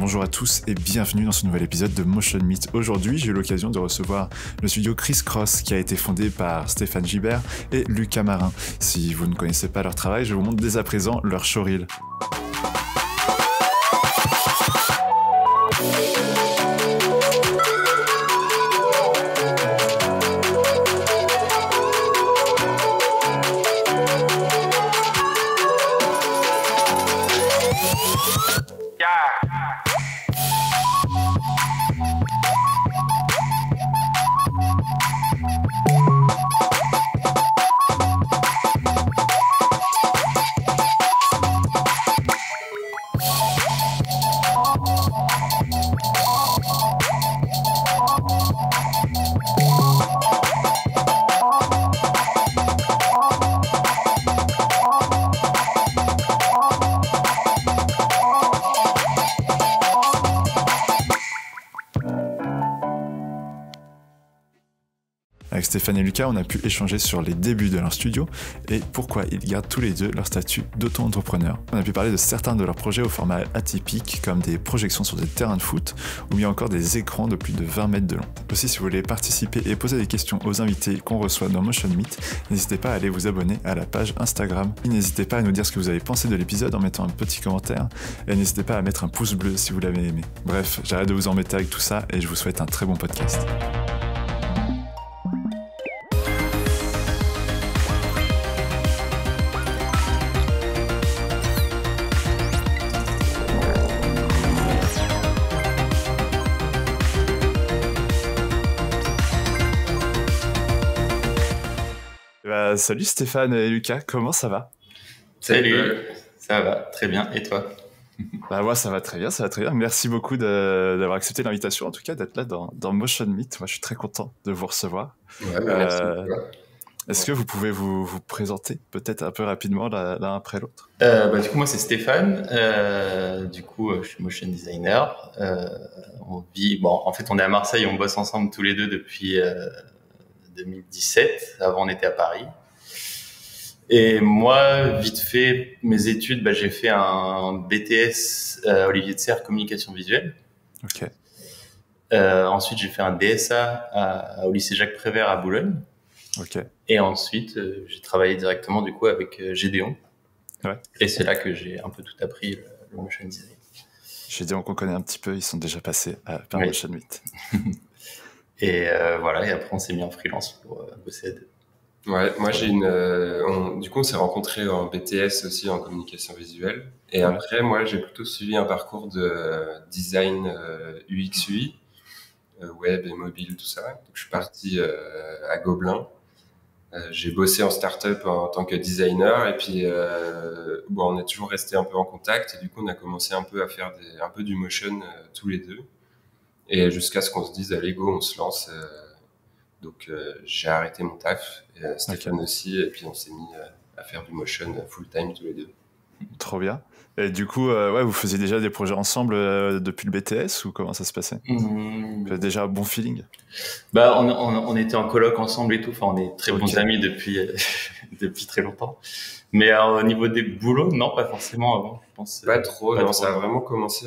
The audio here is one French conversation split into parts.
Bonjour à tous et bienvenue dans ce nouvel épisode de Motion Meet. Aujourd'hui, j'ai eu l'occasion de recevoir le studio Criss Cross qui a été fondé par Stéphane Gibert et Lucas Marin. Si vous ne connaissez pas leur travail, je vous montre dès à présent leur showreel. Avec Stéphane et Lucas, on a pu échanger sur les débuts de leur studio et pourquoi ils gardent tous les deux leur statut d'auto-entrepreneur. On a pu parler de certains de leurs projets au format atypique, comme des projections sur des terrains de foot ou bien encore des écrans de plus de 20 mètres de long. Aussi, si vous voulez participer et poser des questions aux invités qu'on reçoit dans Motion Meet, n'hésitez pas à aller vous abonner à la page Instagram. Et n'hésitez pas à nous dire ce que vous avez pensé de l'épisode en mettant un petit commentaire et n'hésitez pas à mettre un pouce bleu si vous l'avez aimé. Bref, j'arrête de vous embêter avec tout ça et je vous souhaite un très bon podcast. Salut Stéphane et Lucas, comment ça va? Salut, ça va très bien, et toi? Moi ça va très bien, Merci beaucoup d'avoir accepté l'invitation, en tout cas d'être là dans Motion Meet. Moi je suis très content de vous recevoir. Ouais, merci. Est-ce que vous pouvez vous présenter peut-être un peu rapidement l'un après l'autre? Du coup moi c'est Stéphane, je suis motion designer. En fait on est à Marseille, on bosse ensemble tous les deux depuis 2017, avant on était à Paris. Et moi, vite fait, mes études, j'ai fait un BTS Olivier de Serres communication visuelle. Ok. Ensuite, j'ai fait un DSA au lycée Jacques Prévert à Boulogne. Ok. Et ensuite, j'ai travaillé directement du coup avec Gédéon. Ouais. Et c'est là que j'ai un peu tout appris le motion design. Gédéon qu'on connaît un petit peu, ils sont déjà passés par Oui. Motion Meet. Et voilà, et après on s'est mis en freelance pour bosser à deux. Ouais, moi du coup on s'est rencontrés en BTS aussi en communication visuelle et après moi j'ai plutôt suivi un parcours de design UX UI, web et mobile, tout ça. Donc je suis parti à Gobelin. J'ai bossé en start-up en tant que designer et puis on est toujours resté un peu en contact et du coup on a commencé un peu à faire un peu du motion tous les deux et jusqu'à ce qu'on se dise allez go on se lance. Donc j'ai arrêté mon taf, et Stéphane aussi, et puis on s'est mis à faire du motion full-time tous les deux. Trop bien. Et du coup, vous faisiez déjà des projets ensemble depuis le BTS ou comment ça se passait? Vous avez déjà un bon feeling? On était en coloc ensemble et tout, enfin on est très bons amis depuis très longtemps. Mais au niveau des boulots, non, pas forcément avant, je pense. Pas trop, non, ça a vraiment commencé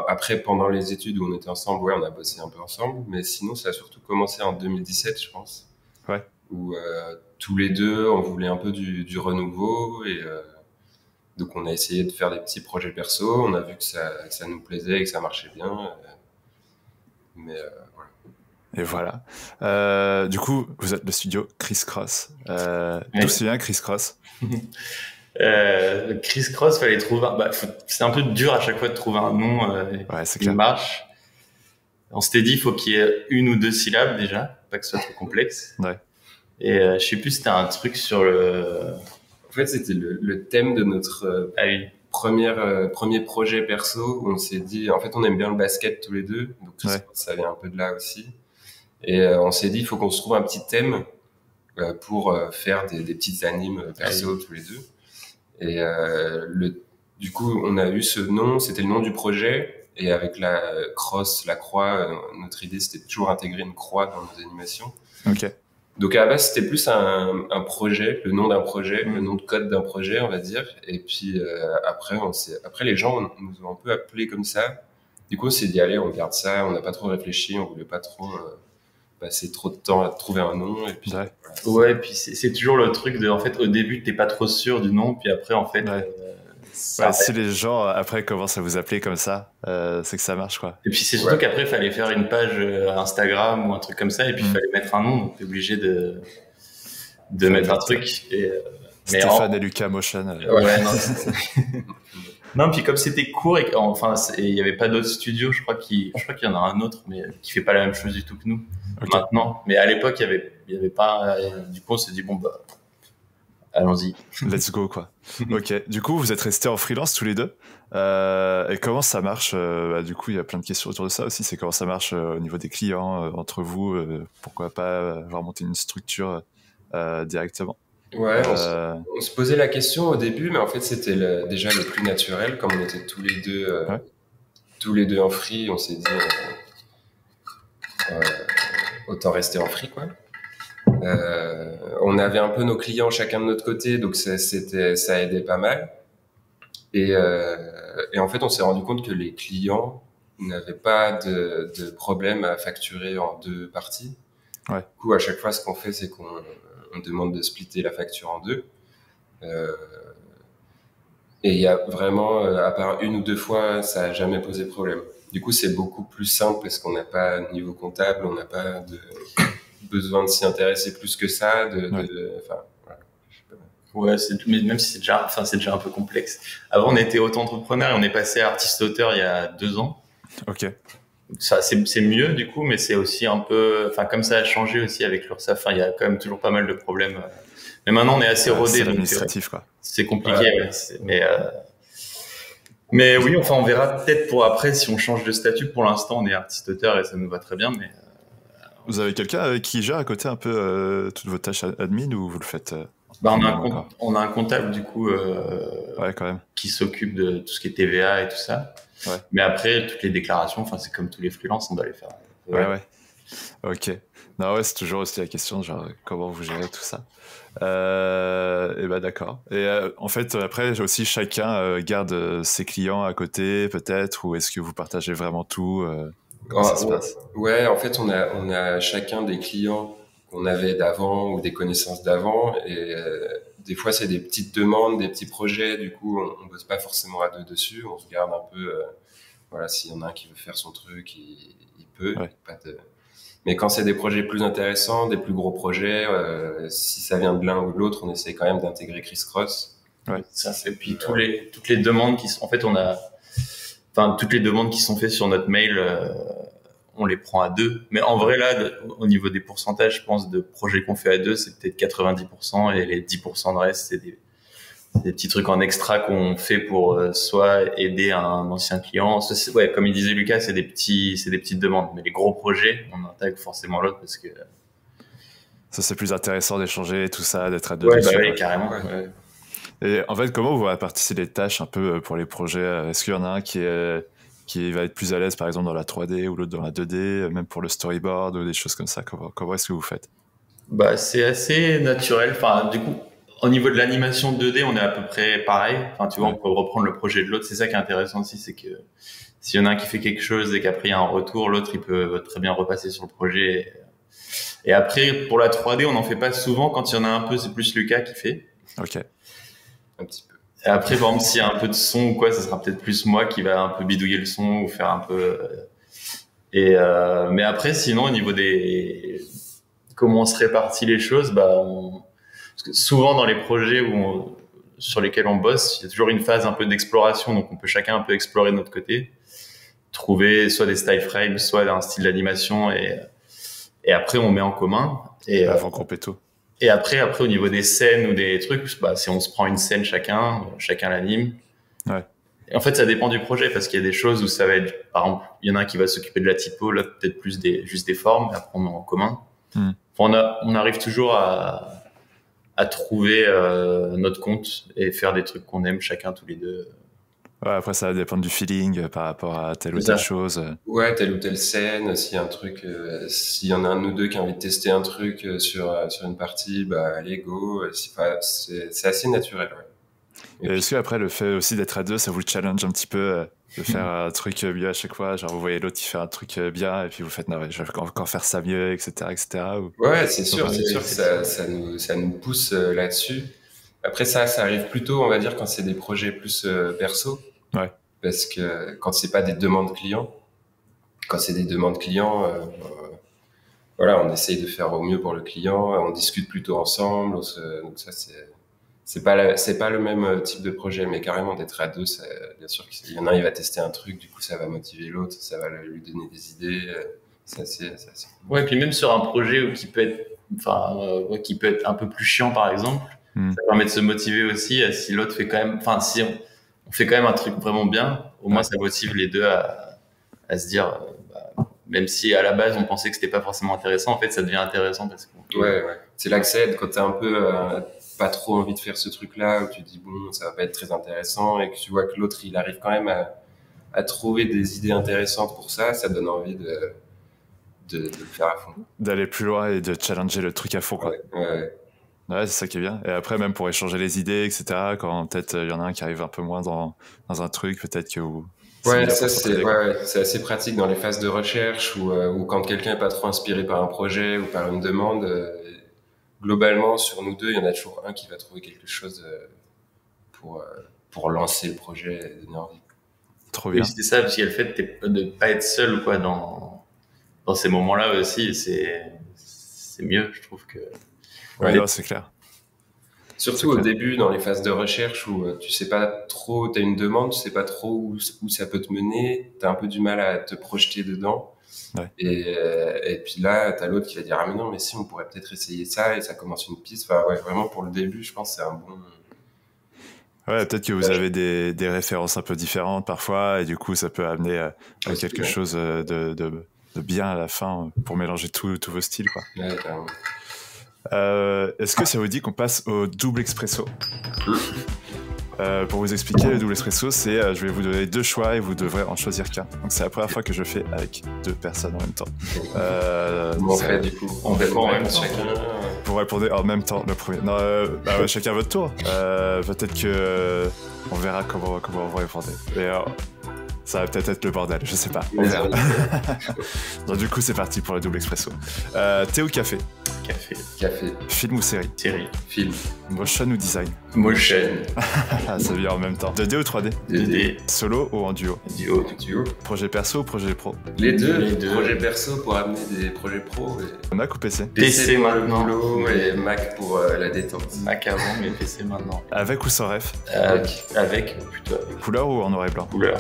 après, pendant les études où on était ensemble, on a bossé un peu ensemble, mais sinon, ça a surtout commencé en 2017, je pense. Ouais. Où tous les deux, on voulait un peu du renouveau et donc on a essayé de faire des petits projets perso. On a vu que ça nous plaisait et que ça marchait bien. Voilà. Et voilà. Du coup, vous êtes le studio Criss Cross. D'où c'est bien Criss Cross? Criss Cross, fallait trouver. C'est un peu dur à chaque fois de trouver un nom qui marche. On s'était dit, il faut qu'il y ait une ou deux syllabes déjà, pas que ce soit trop complexe. Ouais. Et je sais plus, c'était un truc sur le. En fait, c'était le thème de notre premier projet perso. Où on s'est dit, en fait, on aime bien le basket tous les deux, donc ça vient un peu de là aussi. Et on s'est dit, il faut qu'on se trouve un petit thème pour faire des petites animes perso tous les deux. Et du coup, on a eu ce nom, c'était le nom du projet. Et avec la croix, notre idée, c'était de toujours intégrer une croix dans nos animations. Ok. Donc à la base, c'était plus un projet, le nom d'un projet, le nom de code d'un projet, on va dire. Et puis après, les gens nous ont un peu appelés comme ça. Du coup, on s'est dit, allez, on garde ça. On n'a pas trop réfléchi, on voulait pas trop passer trop de temps à trouver un nom. Et puis, ouais, et puis c'est toujours le truc de, en fait, au début, t'es pas trop sûr du nom, puis après, en fait... si les gens après commencent à vous appeler comme ça, c'est que ça marche, quoi. Et puis c'est surtout qu'après il fallait faire une page Instagram ou un truc comme ça, et puis il fallait mettre un nom, donc t'es obligé de mettre un truc. Et, Stéphane et Lucas Motion. Ouais, non. Non, puis comme c'était court et enfin il y avait pas d'autres studios, je crois qu'il y en a un autre, mais qui fait pas la même chose du tout que nous maintenant. Mais à l'époque il y avait pas. Du coup on s'est dit bon bah allons-y. Let's go, quoi. Ok. Du coup, vous êtes restés en freelance tous les deux. Et comment ça marche du coup, il y a plein de questions autour de ça aussi. C'est comment ça marche au niveau des clients, entre vous. Pourquoi pas avoir monté une structure directement. Ouais, on se posait la question au début, mais en fait, c'était déjà le plus naturel. Comme on était tous les deux en free, on s'est dit autant rester en free, quoi. On avait un peu nos clients chacun de notre côté, donc ça aidait pas mal. Et en fait, on s'est rendu compte que les clients n'avaient pas de problème à facturer en deux parties. Ouais. Du coup, à chaque fois, ce qu'on fait, c'est qu'on demande de splitter la facture en deux. Et il y a vraiment, à part une ou deux fois, ça n'a jamais posé problème. Du coup, c'est beaucoup plus simple parce qu'on n'a pas niveau comptable, on n'a pas besoin de s'y intéresser plus que ça. Ouais, mais même si c'est déjà un peu complexe. Avant, on était auto-entrepreneur et on est passé à artiste-auteur il y a 2 ans. Ok. Ça, c'est mieux du coup, mais c'est aussi un peu, enfin comme ça a changé aussi avec l'URSSAF. Enfin, il y a quand même toujours pas mal de problèmes. Mais maintenant, on est assez rodé. C'est administratif, quoi. C'est compliqué, ouais. Mais oui, enfin, on verra peut-être pour après si on change de statut. Pour l'instant, on est artiste-auteur et ça nous va très bien, mais. Vous avez quelqu'un qui gère à côté un peu toutes vos tâches admin ou vous le faites on a un comptable du coup quand même. qui s'occupe de tout ce qui est TVA et tout ça. Ouais. Mais après, toutes les déclarations, enfin c'est comme tous les freelances, on doit les faire. Ouais. Ok. Non, ouais, c'est toujours aussi la question, genre comment vous gérez tout ça. Et bah d'accord. Et en fait, après aussi chacun garde ses clients à côté, peut-être, ou est-ce que vous partagez vraiment tout comment ça se passe? Ouais, en fait, on a chacun des clients qu'on avait d'avant ou des connaissances d'avant, et des fois c'est des petites demandes, des petits projets. Du coup, on bosse pas forcément à deux dessus. On se garde un peu. Voilà, s'il y en a un qui veut faire son truc, il peut. Ouais. Mais quand c'est des projets plus intéressants, des plus gros projets, si ça vient de l'un ou de l'autre, on essaie quand même d'intégrer Criss-Cross. Ouais. Ça fait. Puis toutes les demandes qui sont, en fait, toutes les demandes qui sont faites sur notre mail, on les prend à deux. Mais en vrai, là, au niveau des pourcentages, je pense, de projets qu'on fait à deux, c'est peut-être 90%, et les 10% de reste, c'est des petits trucs en extra qu'on fait pour soit aider un ancien client, soit comme il disait Lucas, c'est des petites demandes. Mais les gros projets, on intègre forcément l'autre parce que ça, c'est plus intéressant d'échanger tout ça, d'être à deux. Ouais, dessus, carrément. Ouais. Et en fait, comment vous répartissez les tâches un peu pour les projets? Est-ce qu'il y en a un qui va être plus à l'aise, par exemple, dans la 3D ou l'autre dans la 2D, même pour le storyboard ou des choses comme ça? Comment est-ce que vous faites? C'est assez naturel. Enfin, du coup, au niveau de l'animation 2D, on est à peu près pareil. Enfin, tu vois, on peut reprendre le projet de l'autre. C'est ça qui est intéressant aussi, c'est que s'il y en a un qui fait quelque chose et qu'après il y a un retour, l'autre, il peut très bien repasser sur le projet. Et après, pour la 3D, on n'en fait pas souvent. Quand il y en a un peu, c'est plus Lucas qui fait. Ok. Un petit peu. Et après, par exemple, s'il y a un peu de son ou quoi, ça sera peut-être plus moi qui va un peu bidouiller le son ou faire un peu. Mais après, sinon, au niveau des comment on se répartit les choses, parce que souvent dans les projets sur lesquels on bosse, il y a toujours une phase un peu d'exploration, donc on peut chacun un peu explorer de notre côté, trouver soit des style frames, soit un style d'animation, et après on met en commun. Et avant qu'on pète tout. Et après au niveau des scènes ou des trucs, si on se prend une scène chacun l'anime. Ouais. Et en fait, ça dépend du projet, parce qu'il y a des choses où ça va être, par exemple, il y en a un qui va s'occuper de la typo, là peut-être plus juste des formes, et après on met en commun. On arrive toujours à trouver notre compte et faire des trucs qu'on aime chacun tous les deux. Ouais, après, ça va dépendre du feeling par rapport à telle ou C'est ça. telle chose. Ouais, telle ou telle scène, s'il y a un truc, s'il y en a un ou deux qui a envie de tester un truc sur une partie, bah allez, go. C'est assez naturel, ouais. Et Et puis, est-ce qu'après, le fait aussi d'être à deux, ça vous challenge un petit peu de faire un truc mieux à chaque fois? Genre, vous voyez l'autre qui fait un truc bien et puis vous faites, non, ouais, je vais encore faire ça mieux, etc., etc. Ou... ouais, Ouais. c'est sûr que ça nous pousse là-dessus. Après ça arrive plutôt, on va dire, quand c'est des projets plus perso, Ouais. parce que quand c'est pas des demandes clients, quand c'est des demandes clients, voilà, on essaye de faire au mieux pour le client, on discute plutôt ensemble, donc ça c'est pas le même type de projet, mais carrément d'être à deux, bien sûr qu'il y en a un, il va tester un truc, du coup ça va motiver l'autre, ça va lui donner des idées, c'est assez cool. Ouais, puis même sur un projet qui peut être, ouais, qui peut être un peu plus chiant, par exemple, ça permet de se motiver aussi. Si l'autre fait quand même, enfin, si on fait quand même un truc vraiment bien, au moins ça motive les deux à se dire, même si à la base on pensait que c'était pas forcément intéressant, en fait, ça devient intéressant parce qu'on Ouais, ouais. C'est là que ça aide quand t'as un peu pas trop envie de faire ce truc-là, où tu te dis bon, ça va pas être très intéressant, et que tu vois que l'autre il arrive quand même à trouver des idées intéressantes pour ça, ça donne envie de le faire à fond. D'aller plus loin et de challenger le truc à fond, quoi. Ouais, ouais. Ouais, c'est ça qui est bien. Et après, même pour échanger les idées, etc., quand peut-être il y en a un qui arrive un peu moins dans un truc, peut-être que vous... Ouais, ça c'est assez pratique dans les phases de recherche ou quand quelqu'un est pas trop inspiré par un projet ou par une demande. Globalement, sur nous deux, il y en a toujours un qui va trouver quelque chose pour pour lancer le projet et donner envie. Trop bien. Oui, c'est ça, parce qu'il y a le fait de pas être seul, quoi, dans ces moments-là aussi, c'est mieux, je trouve que. Ouais, Ouais. non, c'est clair. Surtout au début, dans les phases de recherche où tu sais pas trop, t'as une demande, tu sais pas trop où ça peut te mener, t'as un peu du mal à te projeter dedans. Ouais. Et puis là, t'as l'autre qui va dire, ah mais non, mais si, on pourrait peut-être essayer ça, et ça commence une piste. Enfin, ouais, vraiment, pour le début, je pense que c'est un bon... Ouais, peut-être que vous avez des références un peu différentes parfois, et du coup, ça peut amener à quelque chose de bien à la fin pour mélanger tous vos styles, quoi. Ouais, carrément. Est-ce que ça vous dit qu'on passe au double expresso? Pour vous expliquer, le double espresso, c'est je vais vous donner deux choix et vous devrez en choisir qu'un. Donc c'est la première fois que je fais avec deux personnes en même temps. Comment on fait du coup? On répond en même temps. Chacun. Vous répondez en même temps le premier. Non, bah ouais, chacun votre tour. Peut-être que on verra comment vous répondez. Et ça va peut-être être le bordel, je sais pas. On verra. Donc du coup, c'est parti pour le double expresso. Thé ou café? Café. Film ou série? Série. Film. Motion ou design? Motion. Ah, ça vient en même temps. 2D ou 3D? 2D. Solo ou en duo? Duo. Projet perso ou projet pro? Les deux. Les deux. Projet perso pour amener des projets pro. Mac ou PC? PC pour maintenant. le boulot Ouais. et Mac pour la détente. Mac avant, mais PC maintenant. Avec ou sans ref? Avec, plutôt avec. Couleur ou en noir et blanc? Couleur.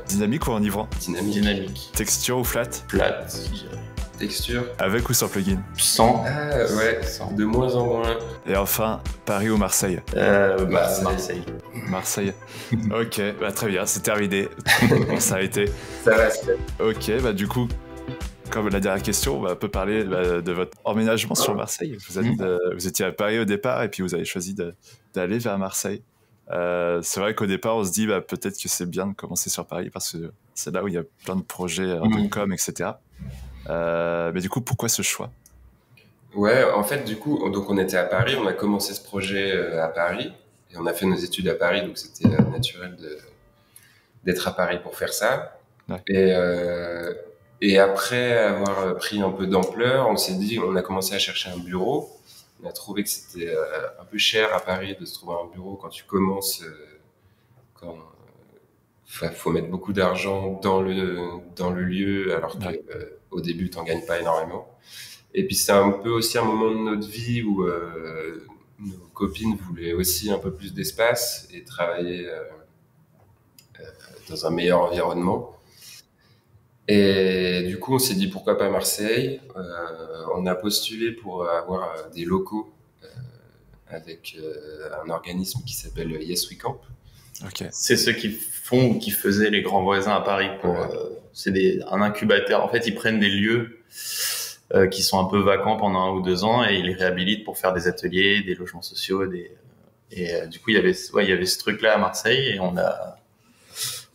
Dynamique ou enivrant? Dynamique. Texture ou flat? Plate, je dirais. Texture. Avec ou sans plugin? Sans. Ah ouais, Sans. de moins en moins. Et enfin, Paris ou Marseille? Marseille. Marseille. Ok, bah très bien, c'est terminé. Ça a été. Ça va, c'est Ok, bah du coup, comme la dernière question, on peut parler de votre emménagement sur Marseille. Vous étiez à Paris au départ et puis vous avez choisi d'aller vers Marseille. C'est vrai qu'au départ, on se dit peut-être que c'est bien de commencer sur Paris parce que c'est là où il y a plein de projets de com, etc. Mais du coup, pourquoi ce choix? Ouais, en fait, du coup, donc on était à Paris, on a commencé ce projet à Paris, et on a fait nos études à Paris, donc c'était naturel d'être à Paris pour faire ça. Ouais. Et après avoir pris un peu d'ampleur, on s'est dit, on a commencé à chercher un bureau. On a trouvé que c'était un peu cher à Paris de se trouver un bureau quand tu commences, faut mettre beaucoup d'argent dans le lieu, alors que au début, t'en gagnes pas énormément. Et puis c'est un peu aussi un moment de notre vie où nos copines voulaient aussi un peu plus d'espace et travailler dans un meilleur environnement. Et du coup, on s'est dit pourquoi pas Marseille. On a postulé pour avoir des locaux avec un organisme qui s'appelle Yes We Camp. Okay. C'est ceux qui font ou qui faisaient les grands voisins à Paris. C'est un incubateur. En fait, ils prennent des lieux qui sont un peu vacants pendant 1 ou 2 ans et ils les réhabilitent pour faire des ateliers, des logements sociaux. Du coup, il y avait ce truc-là à Marseille et on a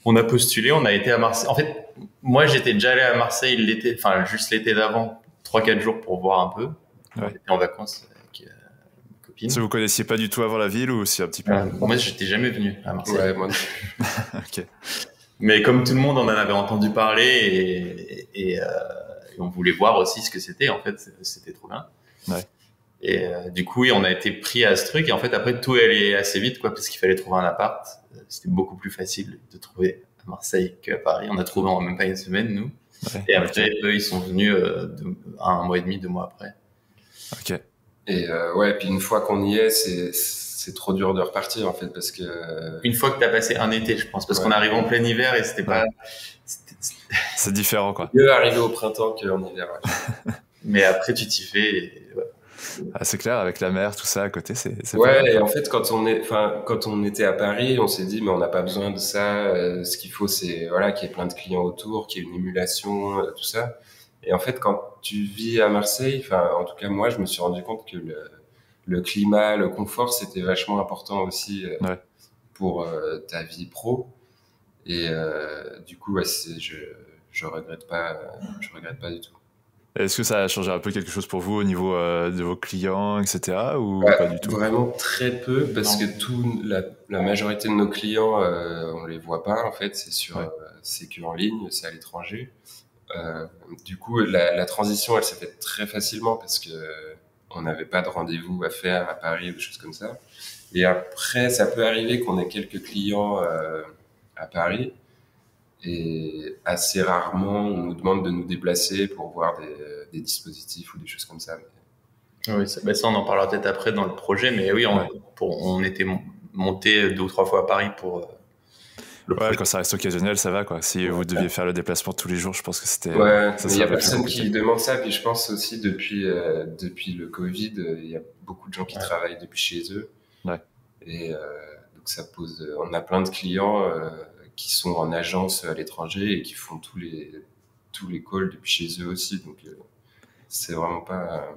On a postulé, on a été à Marseille. En fait, moi, j'étais déjà allé à Marseille l'été, enfin, juste l'été d'avant, 3-4 jours pour voir un peu. On était en vacances avec ma copine. Si vous connaissiez pas du tout avant la ville ou si un petit peu? Moi, j'étais jamais venu à Marseille. Ouais, moi. Ok. Mais comme tout le monde, on en avait entendu parler et on voulait voir aussi ce que c'était. En fait, c'était trop bien. Ouais. Et du coup, oui, on a été pris à ce truc. Et en fait, après, tout allait assez vite, quoi, parce qu'il fallait trouver un appart. C'était beaucoup plus facile de trouver à Marseille qu'à Paris. On a trouvé en même pas une semaine, nous. Ouais. Et après, eux, ils sont venus 1 mois et demi, 2 mois après. Ok. Et ouais, puis une fois qu'on y est, c'est trop dur de repartir en fait parce que Une fois que t'as passé un été, je pense, parce qu'on arrive en plein hiver et c'était pas. C'est différent, quoi. mieux arriver au printemps qu'en hiver. Ouais. Mais après, tu t'y fais. Et, ouais. Ah, c'est clair, avec la mer, tout ça à côté, c'est pas Ouais, mal, et quoi. en fait, quand on était à Paris, on s'est dit, mais on n'a pas besoin de ça. Ce qu'il faut, c'est voilà, qu'il y ait plein de clients autour, qu'il y ait une émulation, tout ça. Et en fait, quand tu vis à Marseille, enfin, en tout cas, moi, je me suis rendu compte que le climat, le confort, c'était vachement important aussi Ouais. pour ta vie pro. Et du coup, ouais, je regrette pas du tout. Est-ce que ça a changé un peu quelque chose pour vous au niveau de vos clients, etc. ou Ouais, pas du tout? vraiment très peu parce Non. que la majorité de nos clients, on les voit pas en fait. Ouais. C'est que en ligne, c'est à l'étranger. Du coup, la transition, elle s'est faite très facilement parce que on n'avait pas de rendez-vous à faire à Paris ou des choses comme ça. Et après, ça peut arriver qu'on ait quelques clients à Paris. Et assez rarement, on nous demande de nous déplacer pour voir des dispositifs ou des choses comme ça. Oui, ça, on en parlera peut-être après dans le projet, mais oui, on était monté 2 ou 3 fois à Paris pour le Ouais, projet. quand ça reste occasionnel, ça va, quoi. Si vous deviez faire le déplacement tous les jours, je pense que c'était. Ouais, Ça mais il y a serait plus personne compliqué. qui demande ça. Puis je pense aussi depuis le Covid, il y a beaucoup de gens qui travaillent depuis chez eux. Ouais. Et donc ça pose. On a plein de clients qui sont en agence à l'étranger et qui font tous les calls depuis chez eux aussi. Donc c'est vraiment pas.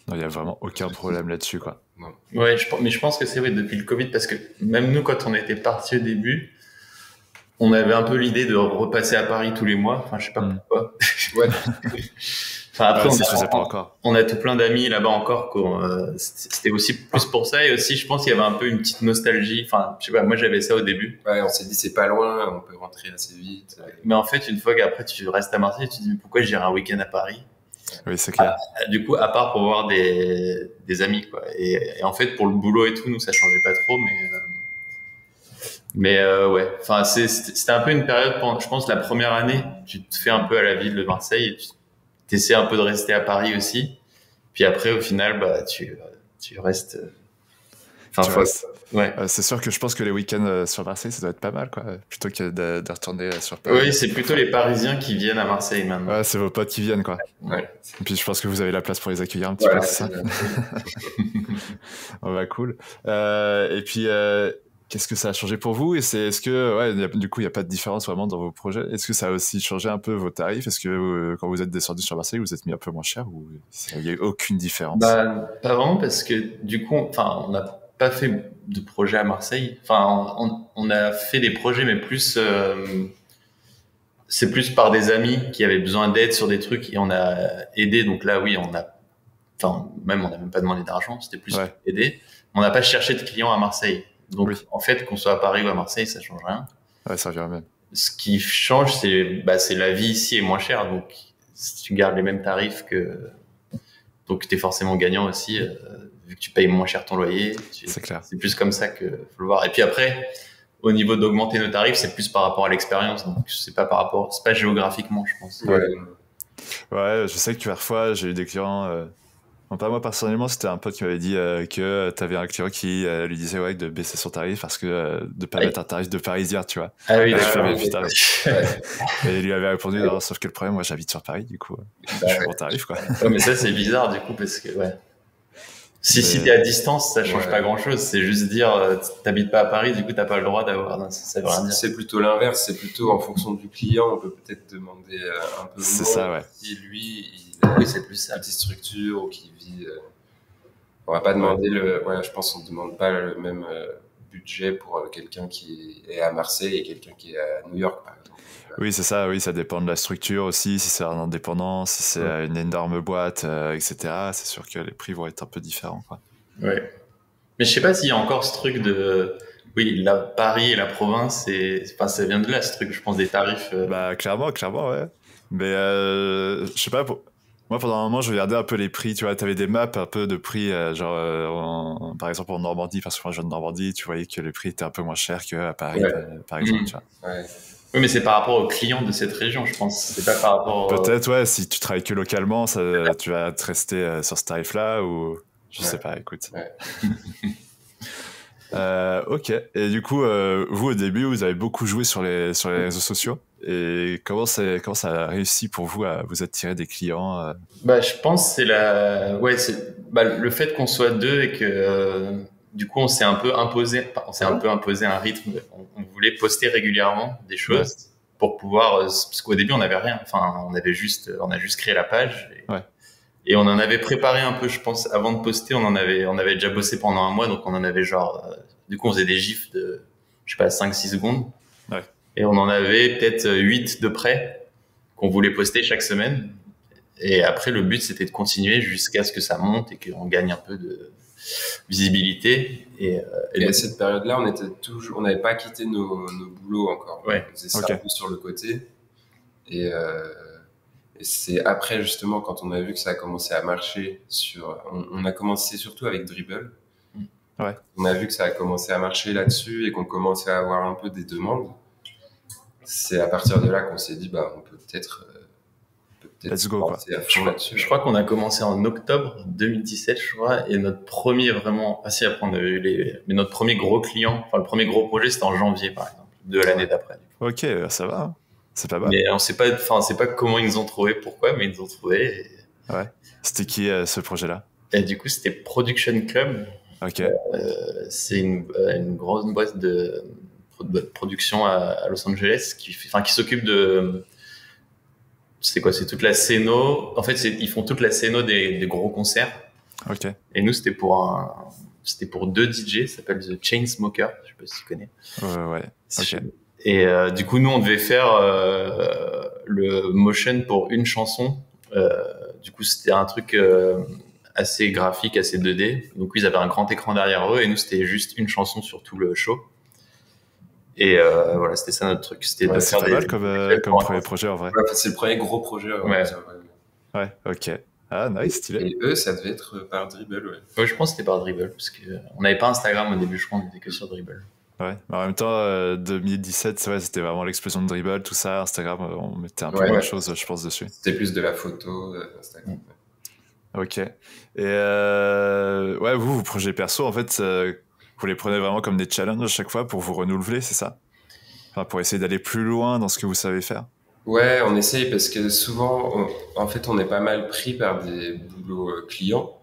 Non, il y a vraiment aucun problème là-dessus, quoi. Non. Ouais, mais je pense que c'est vrai depuis le Covid, parce que même nous, quand on était partis au début, on avait un peu l'idée de repasser à Paris tous les mois. Enfin, je sais pas pourquoi. Ouais. Enfin, après, Ça se faisait pas encore. on a tout plein d'amis là-bas encore. C'était aussi plus pour ça. Et aussi, je pense qu'il y avait un peu une petite nostalgie. Enfin, je sais pas, moi j'avais ça au début. Ouais, on s'est dit c'est pas loin, on peut rentrer assez vite. Mais en fait, une fois qu'après tu restes à Marseille, tu te dis mais pourquoi j'irai un week-end à Paris? Oui, c'est clair. Du coup, à part pour voir des amis, quoi. Et en fait, pour le boulot et tout, nous, ça changeait pas trop, mais ouais. Enfin, c'était un peu une période, je pense, la première année, tu te fais un peu à la ville de Marseille et tu essaies un peu de rester à Paris aussi. Puis après, au final, bah, tu restes. Tu restes. Ouais. C'est sûr que je pense que les week-ends sur Marseille, ça doit être pas mal, quoi. Plutôt que de retourner sur Paris. Oui, c'est plutôt les Parisiens qui viennent à Marseille maintenant. Ouais, c'est vos potes qui viennent, quoi. Ouais. Et puis je pense que vous avez la place pour les accueillir un petit peu, c'est ça? Oh, bah, cool. Et puis, qu'est-ce que ça a changé pour vous? Et est-ce que, ouais, du coup, il n'y a pas de différence vraiment dans vos projets? Est-ce que ça a aussi changé un peu vos tarifs? Est-ce que quand vous êtes descendu sur Marseille, vous êtes mis un peu moins cher ou il n'y a eu aucune différence? Bah, pas vraiment, parce que du coup, enfin, on n'a pas fait de projet à Marseille. Enfin, on a fait des projets, mais plus, c'est plus par des amis qui avaient besoin d'aide sur des trucs et on a aidé. Donc là, oui, on n'a même pas demandé d'argent, c'était plus aider. On n'a pas cherché de clients à Marseille. Donc, en fait, qu'on soit à Paris ou à Marseille, ça change rien. Ouais, ça revient même. Ce qui change, c'est la vie ici est moins chère. Donc, si tu gardes les mêmes tarifs donc t'es forcément gagnant aussi, vu que tu payes moins cher ton loyer. C'est clair. C'est plus comme ça que faut le voir. Et puis après, au niveau d'augmenter nos tarifs, c'est plus par rapport à l'expérience. Donc, c'est pas géographiquement, je pense. Ouais, je sais que parfois, j'ai eu des clients. Non, pas moi personnellement, c'était un pote qui m'avait dit que t'avais un client qui lui disait de baisser son tarif parce que de pas mettre un tarif de parisien, tu vois. Ah oui, putain. Et il lui avait répondu, non, sauf que le problème, moi j'habite sur Paris, du coup, je fais mon tarif, quoi. Ouais, mais ça, c'est bizarre, du coup, parce que, ouais. Si t'es à distance, ça change pas grand chose. C'est juste dire, t'habites pas à Paris, du coup, t'as pas le droit d'avoir. Non, ça veut rien dire. C'est plutôt l'inverse. C'est plutôt en fonction du client. On peut peut-être demander un peu moins. C'est ça, ouais. Si lui, c'est plus sa petite structure ou qui vit. On va pas demander je pense qu'on demande pas le même budget pour quelqu'un qui est à Marseille et quelqu'un qui est à New York, par exemple. Oui, c'est ça, oui, ça dépend de la structure aussi, si c'est un indépendant, si c'est une énorme boîte, etc. C'est sûr que les prix vont être un peu différents, quoi. Ouais. Mais je sais pas s'il y a encore ce truc de... Oui, la Paris et la province, enfin, ça vient de là, ce truc, je pense, des tarifs. Bah, clairement, ouais. Mais je sais pas, moi, pendant un moment, je regardais un peu les prix, tu vois, t'avais des maps un peu de prix, par exemple en Normandie, parce que moi je viens de Normandie, tu voyais que les prix étaient un peu moins chers qu'à Paris, par exemple, tu vois. Ouais. Oui, mais c'est par rapport aux clients de cette région, je pense. C'est pas par rapport... Peut-être, ouais, si tu travailles que localement, tu vas te rester sur ce tarif-là, ou... Je sais pas, écoute. Ouais. Ok. Et du coup, vous, au début, vous avez beaucoup joué sur les réseaux sociaux. Et comment ça a réussi pour vous à vous attirer des clients Bah, je pense que c'est le fait qu'on soit deux et que du coup on s'est un peu imposé un rythme. On voulait poster régulièrement des choses pour pouvoir parce qu'au début on n'avait rien. Enfin, on a juste créé la page et on en avait préparé un peu, je pense, avant de poster. On avait déjà bossé pendant un mois, donc on en avait du coup on faisait des gifs de je sais pas 5-6 secondes. Ouais. Et on en avait peut-être 8 de près qu'on voulait poster chaque semaine. Et après, le but, c'était de continuer jusqu'à ce que ça monte et qu'on gagne un peu de visibilité. Et à cette période-là, on n'avait pas quitté nos boulots encore. Ouais. On faisait ça un peu sur le côté. Et c'est après, justement, quand on a vu que ça a commencé à marcher on a commencé surtout avec Dribbble. Ouais. On a vu que ça a commencé à marcher là-dessus et qu'on commençait à avoir un peu des demandes. C'est à partir de là qu'on s'est dit, on peut peut-être let's go, quoi. À fond là-dessus. Je crois qu'on a commencé en octobre 2017, je crois, et notre premier vraiment, après on a eu mais notre premier gros client, enfin le premier gros projet, c'était en janvier, par exemple, de l'année d'après. Ok, ça va, hein. C'est pas mal. Mais on sait pas comment ils nous ont trouvé, pourquoi, mais ils nous ont trouvé. Ouais. C'était qui ce projet-là? Et du coup, c'était Production Club. Ok. C'est une grosse boîte de production à Los Angeles qui s'occupe de... C'est quoi? C'est toute la scéno. En fait, ils font toute la scéno des gros concerts. Ok. Et nous, c'était pour 2 DJ, ça s'appelle The Chainsmokers. Je sais pas si tu connais. Ouais. Ok. Et du coup, nous, on devait faire le motion pour une chanson. Du coup, c'était un truc assez graphique, assez 2D. Donc, ils avaient un grand écran derrière eux et nous, c'était juste une chanson sur tout le show. Et voilà, c'était ça notre truc. C'était de c'est faire pas mal comme premier projet en vrai. Ouais, c'est le premier gros projet. Ouais, ok. Ah, nice, stylé. Et eux, ça devait être par Dribbble, Ouais, je pense que c'était par Dribbble, parce qu'on n'avait pas Instagram au début, je crois, on était que sur Dribbble. Ouais, mais en même temps, 2017, c'était vraiment l'explosion de Dribbble, tout ça. Instagram, on mettait un peu moins de choses, je pense, dessus. C'était plus de la photo, Instagram. Ok. Et vos projets perso, en fait, vous les prenez vraiment comme des challenges à chaque fois pour vous renouveler, c'est ça? Enfin, pour essayer d'aller plus loin dans ce que vous savez faire? Ouais, on essaye parce que souvent, on est pas mal pris par des boulots clients.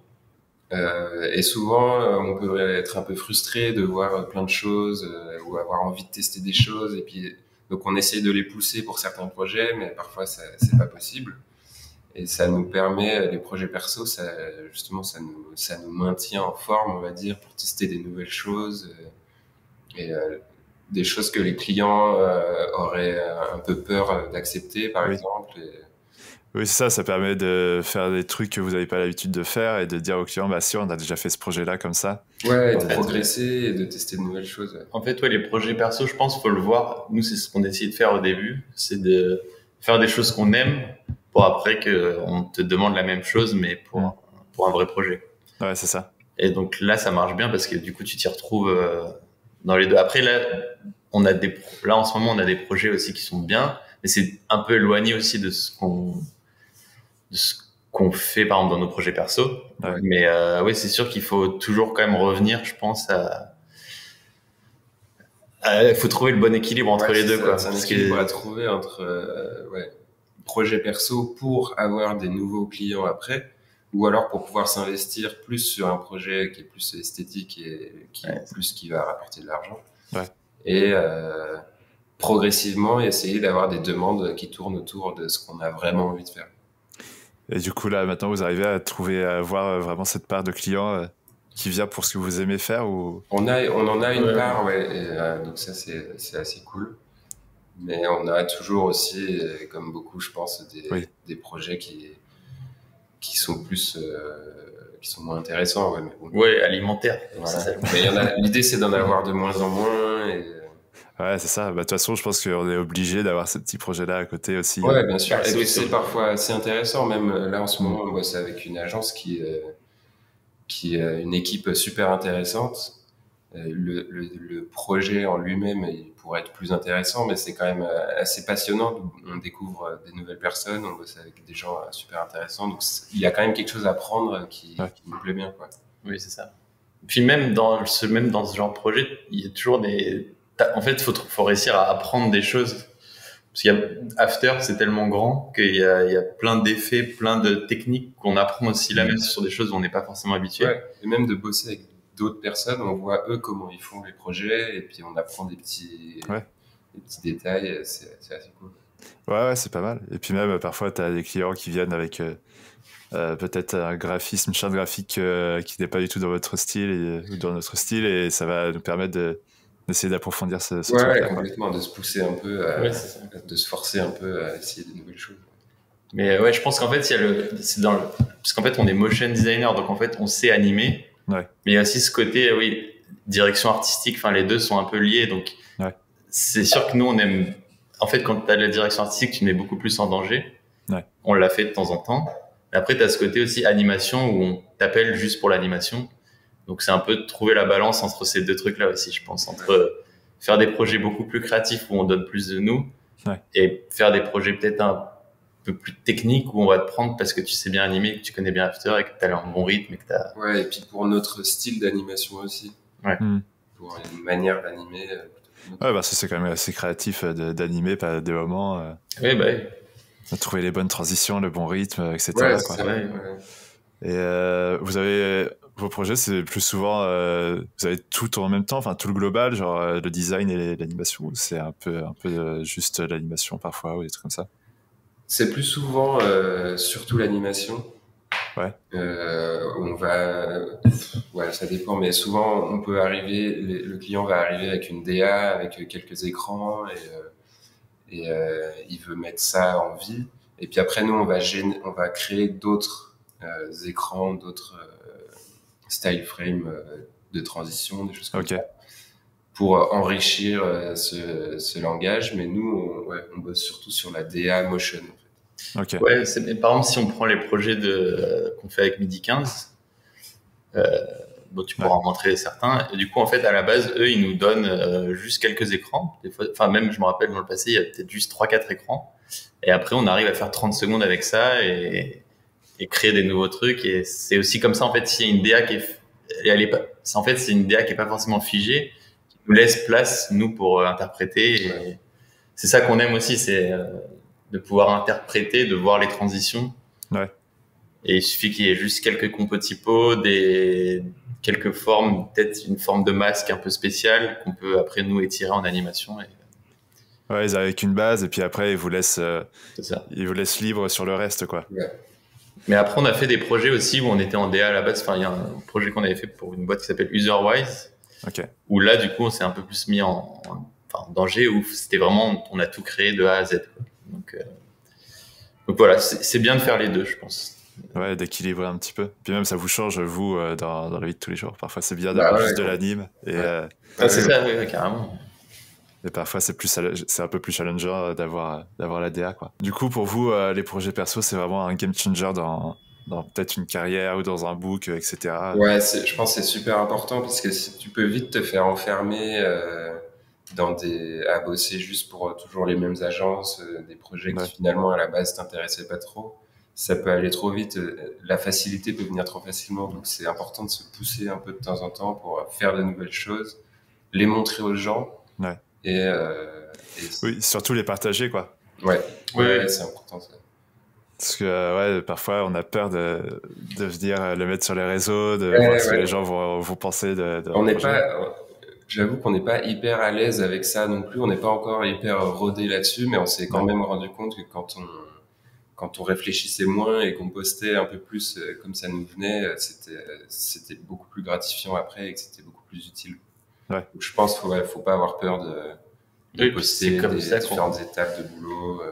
Et souvent, on peut être un peu frustré de voir plein de choses ou avoir envie de tester des choses. Et puis, donc, on essaye de les pousser pour certains projets, mais parfois, c'est pas possible. Et ça nous permet, les projets perso, ça nous maintient en forme, on va dire, pour tester des nouvelles choses et des choses que les clients auraient un peu peur d'accepter, par exemple. Oui, c'est ça, ça permet de faire des trucs que vous n'avez pas l'habitude de faire et de dire aux clients, si, on a déjà fait ce projet-là comme ça. Ouais, et de progresser et de tester de nouvelles choses. Ouais. En fait, les projets perso, je pense, faut le voir. Nous, c'est ce qu'on a essayé de faire au début, c'est de faire des choses qu'on aime pour après qu'on te demande la même chose, mais pour un vrai projet. Ouais, c'est ça. Et donc là, ça marche bien parce que du coup, tu t'y retrouves dans les deux. Après, là, en ce moment, on a des projets aussi qui sont bien, mais c'est un peu éloigné aussi de ce qu'on fait, par exemple, dans nos projets perso. Ouais. Mais oui, c'est sûr qu'il faut toujours quand même revenir, je pense, il faut trouver le bon équilibre entre les deux. C'est un équilibre à trouver entre projet perso pour avoir des nouveaux clients après, ou alors pour pouvoir s'investir plus sur un projet qui est plus esthétique et qui va rapporter de l'argent. Ouais. Et progressivement essayer d'avoir des demandes qui tournent autour de ce qu'on a vraiment envie de faire. Et du coup, là, maintenant, vous arrivez à avoir vraiment cette part de clients qui vient pour ce que vous aimez faire ou... On en a une part, ouais. Et, donc ça, c'est assez cool. Mais on a toujours aussi, comme beaucoup, je pense, des projets qui sont plus, qui sont moins intéressants. Ouais, mais bon. Ouais, alimentaire. Voilà. Mais l'idée, c'est d'en avoir de moins en moins. Ouais, c'est ça. Bah, de toute façon, je pense qu'on est obligé d'avoir ce petit projet-là à côté aussi. Ouais, bien sûr. Et c'est parfois assez intéressant. Même là, en ce moment, on bosse avec une agence qui est une équipe super intéressante. Le projet en lui-même, il pourrait être plus intéressant, mais c'est quand même assez passionnant. On découvre des nouvelles personnes, on bosse avec des gens super intéressants. Donc, il y a quand même quelque chose à prendre qui nous plaît bien, quoi. Oui, c'est ça. Puis même dans ce genre de projet, il y a toujours en fait, faut réussir à apprendre des choses. Parce qu'il y a After, c'est tellement grand qu'il y a plein d'effets, plein de techniques qu'on apprend aussi la même sur des choses où on n'est pas forcément habitué. Ouais. Et même de bosser avec d'autres personnes, on voit eux comment ils font les projets et puis on apprend des petits détails. C'est assez cool. Ouais, c'est pas mal. Et puis même, parfois, tu as des clients qui viennent avec peut-être un graphisme, une charte graphique qui n'est pas du tout dans votre style ou dans notre style, et ça va nous permettre d'essayer d'approfondir ce truc-là. Ouais, complètement, de se pousser un peu, de se forcer un peu à essayer de nouvelles choses. Mais ouais, je pense qu'en fait, parce qu'en fait, on est motion designer, donc en fait, on sait animer. Ouais. Mais il y a aussi ce côté, direction artistique. Enfin, les deux sont un peu liés, donc c'est sûr que nous, on aime. En fait, quand tu as de la direction artistique, tu te mets beaucoup plus en danger. Ouais. On l'a fait de temps en temps. Et après, tu as ce côté aussi animation où on t'appelle juste pour l'animation. Donc, c'est un peu de trouver la balance entre ces deux trucs-là aussi, je pense, entre faire des projets beaucoup plus créatifs où on donne plus de nous et faire des projets peut-être un peu plus techniques où on va te prendre parce que tu sais bien animer, que tu connais bien After et que tu as un bon rythme. Ouais, et puis pour notre style d'animation aussi. Ouais. Pour une manière d'animer. Ouais, bah ça, c'est quand même assez créatif d'animer par des moments. Oui, bah oui. De trouver les bonnes transitions, le bon rythme, etc. Ouais, quoi. c'est vrai. Et vous avez vos projets, c'est plus souvent vous avez tout en même temps, enfin tout le global, genre le design et l'animation, ou c'est un peu juste l'animation parfois ou des trucs comme ça? C'est plus souvent surtout l'animation. Ouais. On va, ça dépend, mais souvent on peut arriver, le client va arriver avec une DA, avec quelques écrans et il veut mettre ça en vie. Et puis après nous on va créer d'autres écrans, d'autres style frame de transition, des choses comme ça, pour enrichir ce langage. Mais nous on bosse surtout sur la DA motion. Okay. Ouais, par exemple, si on prend les projets qu'on fait avec Midi 15, tu pourras en montrer certains. Et du coup, en fait, à la base, eux, ils nous donnent juste quelques écrans. Des fois, enfin, même, je me rappelle, dans le passé, il y a peut-être juste 3-4 écrans. Et après, on arrive à faire 30 secondes avec ça et créer des nouveaux trucs. Et c'est aussi comme ça, en fait, s'il y a une DA en fait, c'est une DA qui est pas forcément figée, qui nous laisse place, nous, pour interpréter. Et c'est ça qu'on aime aussi, c'est de pouvoir interpréter, de voir les transitions. Ouais. Et il suffit qu'il y ait juste quelques compos typos, quelques formes, peut-être une forme de masque un peu spéciale qu'on peut après nous étirer en animation. Ouais, ils arrivent avec une base et puis après ils vous laissent libre sur le reste, quoi. Ouais. Mais après on a fait des projets aussi où on était en DA à la base. Enfin, il y a un projet qu'on avait fait pour une boîte qui s'appelle Userwise. Okay. Où là du coup on s'est un peu plus mis en danger, où c'était vraiment, on a tout créé de A à Z, quoi. Donc voilà, c'est bien de faire les deux, je pense. Ouais, d'équilibrer un petit peu. Puis même ça vous change, vous, dans la vie de tous les jours. Parfois c'est bien d'avoir juste de l'anime. Et, c'est ça, oui, carrément. Et parfois c'est un peu plus challengeant d'avoir la DA, quoi. Du coup, pour vous, les projets perso, c'est vraiment un game changer dans peut-être une carrière ou dans un book, etc. Ouais, je pense que c'est super important parce que tu peux vite te faire enfermer à bosser juste pour toujours les mêmes agences, des projets qui finalement à la base t'intéressaient pas trop. Ça peut aller trop vite, la facilité peut venir trop facilement, donc c'est important de se pousser un peu de temps en temps pour faire de nouvelles choses, les montrer aux gens. Ouais. Et oui, surtout les partager, quoi. Ouais, c'est important ça. Parce que parfois on a peur de venir le mettre sur les réseaux, de voir ce que les gens vont penser de on n'est pas, j'avoue qu'on n'est pas hyper à l'aise avec ça non plus, on n'est pas encore hyper rodé là-dessus, mais on s'est quand même rendu compte que quand quand on réfléchissait moins et qu'on postait un peu plus comme ça nous venait, c'était beaucoup plus gratifiant après et que c'était beaucoup plus utile. Ouais. Donc, je pense qu'il faut pas avoir peur de poster comme ça différentes étapes de boulot.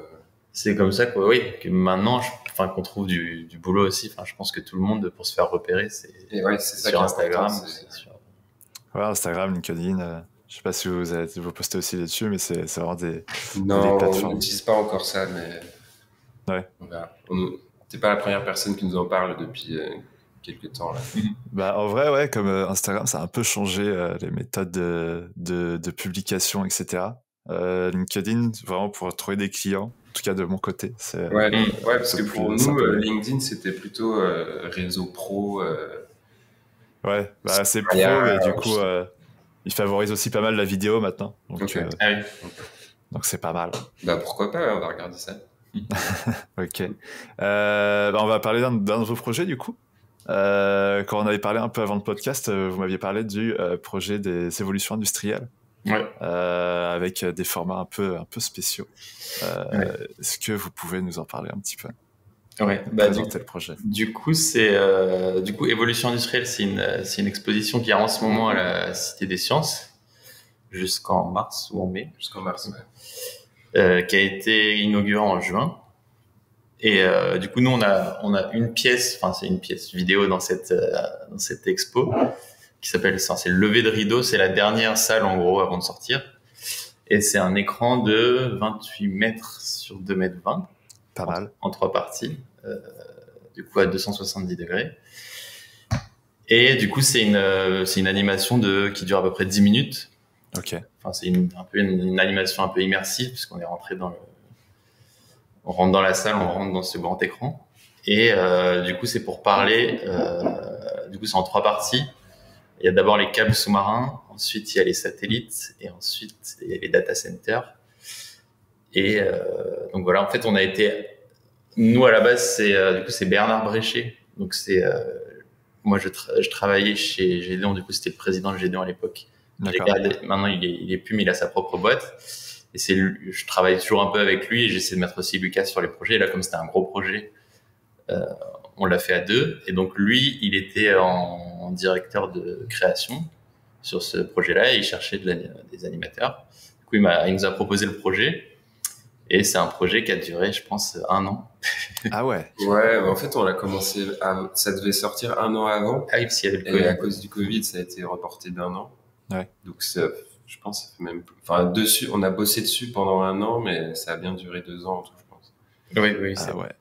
C'est comme ça que maintenant, qu'on trouve du boulot aussi. Enfin, je pense que tout le monde, pour se faire repérer, c'est ça sur Instagram. Ouais, Instagram, LinkedIn. Je sais pas si vous postez aussi là-dessus, mais c'est vraiment des plateformes. On n'utilise pas encore ça, mais ouais. T'es pas la première personne qui nous en parle depuis quelques temps là. Bah en vrai, ouais, comme Instagram, ça a un peu changé les méthodes de publication, etc. LinkedIn, vraiment pour trouver des clients, en tout cas de mon côté. Ouais, parce que pour nous, LinkedIn, c'était plutôt réseau pro. Ouais, bah c'est pro, mais du coup, il favorise aussi pas mal la vidéo maintenant. Donc, donc c'est pas mal. Bah pourquoi pas, on va regarder ça. Ok. On va parler d'un de vos projets du coup. Quand on avait parlé un peu avant le podcast, vous m'aviez parlé du projet des évolutions industrielles. Ouais. Avec des formats un peu spéciaux. Est-ce que vous pouvez nous en parler un petit peu? Ouais, présenter le projet. Du coup, Évolution industrielle, c'est une exposition qui est en ce moment à la Cité des Sciences jusqu'en mars ou en mai. Jusqu'en mars, qui a été inaugurée en juin. Et du coup, nous, on a une pièce, c'est une pièce vidéo dans cette expo qui s'appelle, c'est le lever de rideau, c'est la dernière salle en gros avant de sortir. Et c'est un écran de 28 mètres sur 2 mètres 20. Pas mal. En 3 parties, du coup à 270 degrés. Et du coup, c'est une animation qui dure à peu près 10 minutes. Ok. C'est un peu une animation un peu immersive, puisqu'on est rentré on rentre dans la salle, on rentre dans ce grand écran. Et du coup, c'est pour parler, du coup, c'est en 3 parties. Il y a d'abord les câbles sous-marins, ensuite il y a les satellites, et ensuite il y a les data centers. Et donc voilà, en fait, nous à la base, c'est Bernard Bréchet. Donc moi je travaillais chez Gédéon, du coup c'était le président de Gédéon à l'époque. Maintenant il est plus, mais il a sa propre boîte. Et je travaille toujours un peu avec lui et j'essaie de mettre aussi Lucas sur les projets. Et là, comme c'était un gros projet, on l'a fait à 2. Et donc lui, il était en directeur de création sur ce projet-là et il cherchait des animateurs. Du coup, il nous a proposé le projet. Et c'est un projet qui a duré, je pense, 1 an. Ah ouais. Ouais, en fait, on l'a commencé, ça devait sortir 1 an avant. Ah oui, parce qu'il y avait le Covid. Et à cause du Covid, ça a été reporté d'1 an. Ouais. Donc je pense, ça fait même, dessus, on a bossé dessus pendant 1 an, mais ça a bien duré 2 ans en tout, je pense. Oui, ah ouais.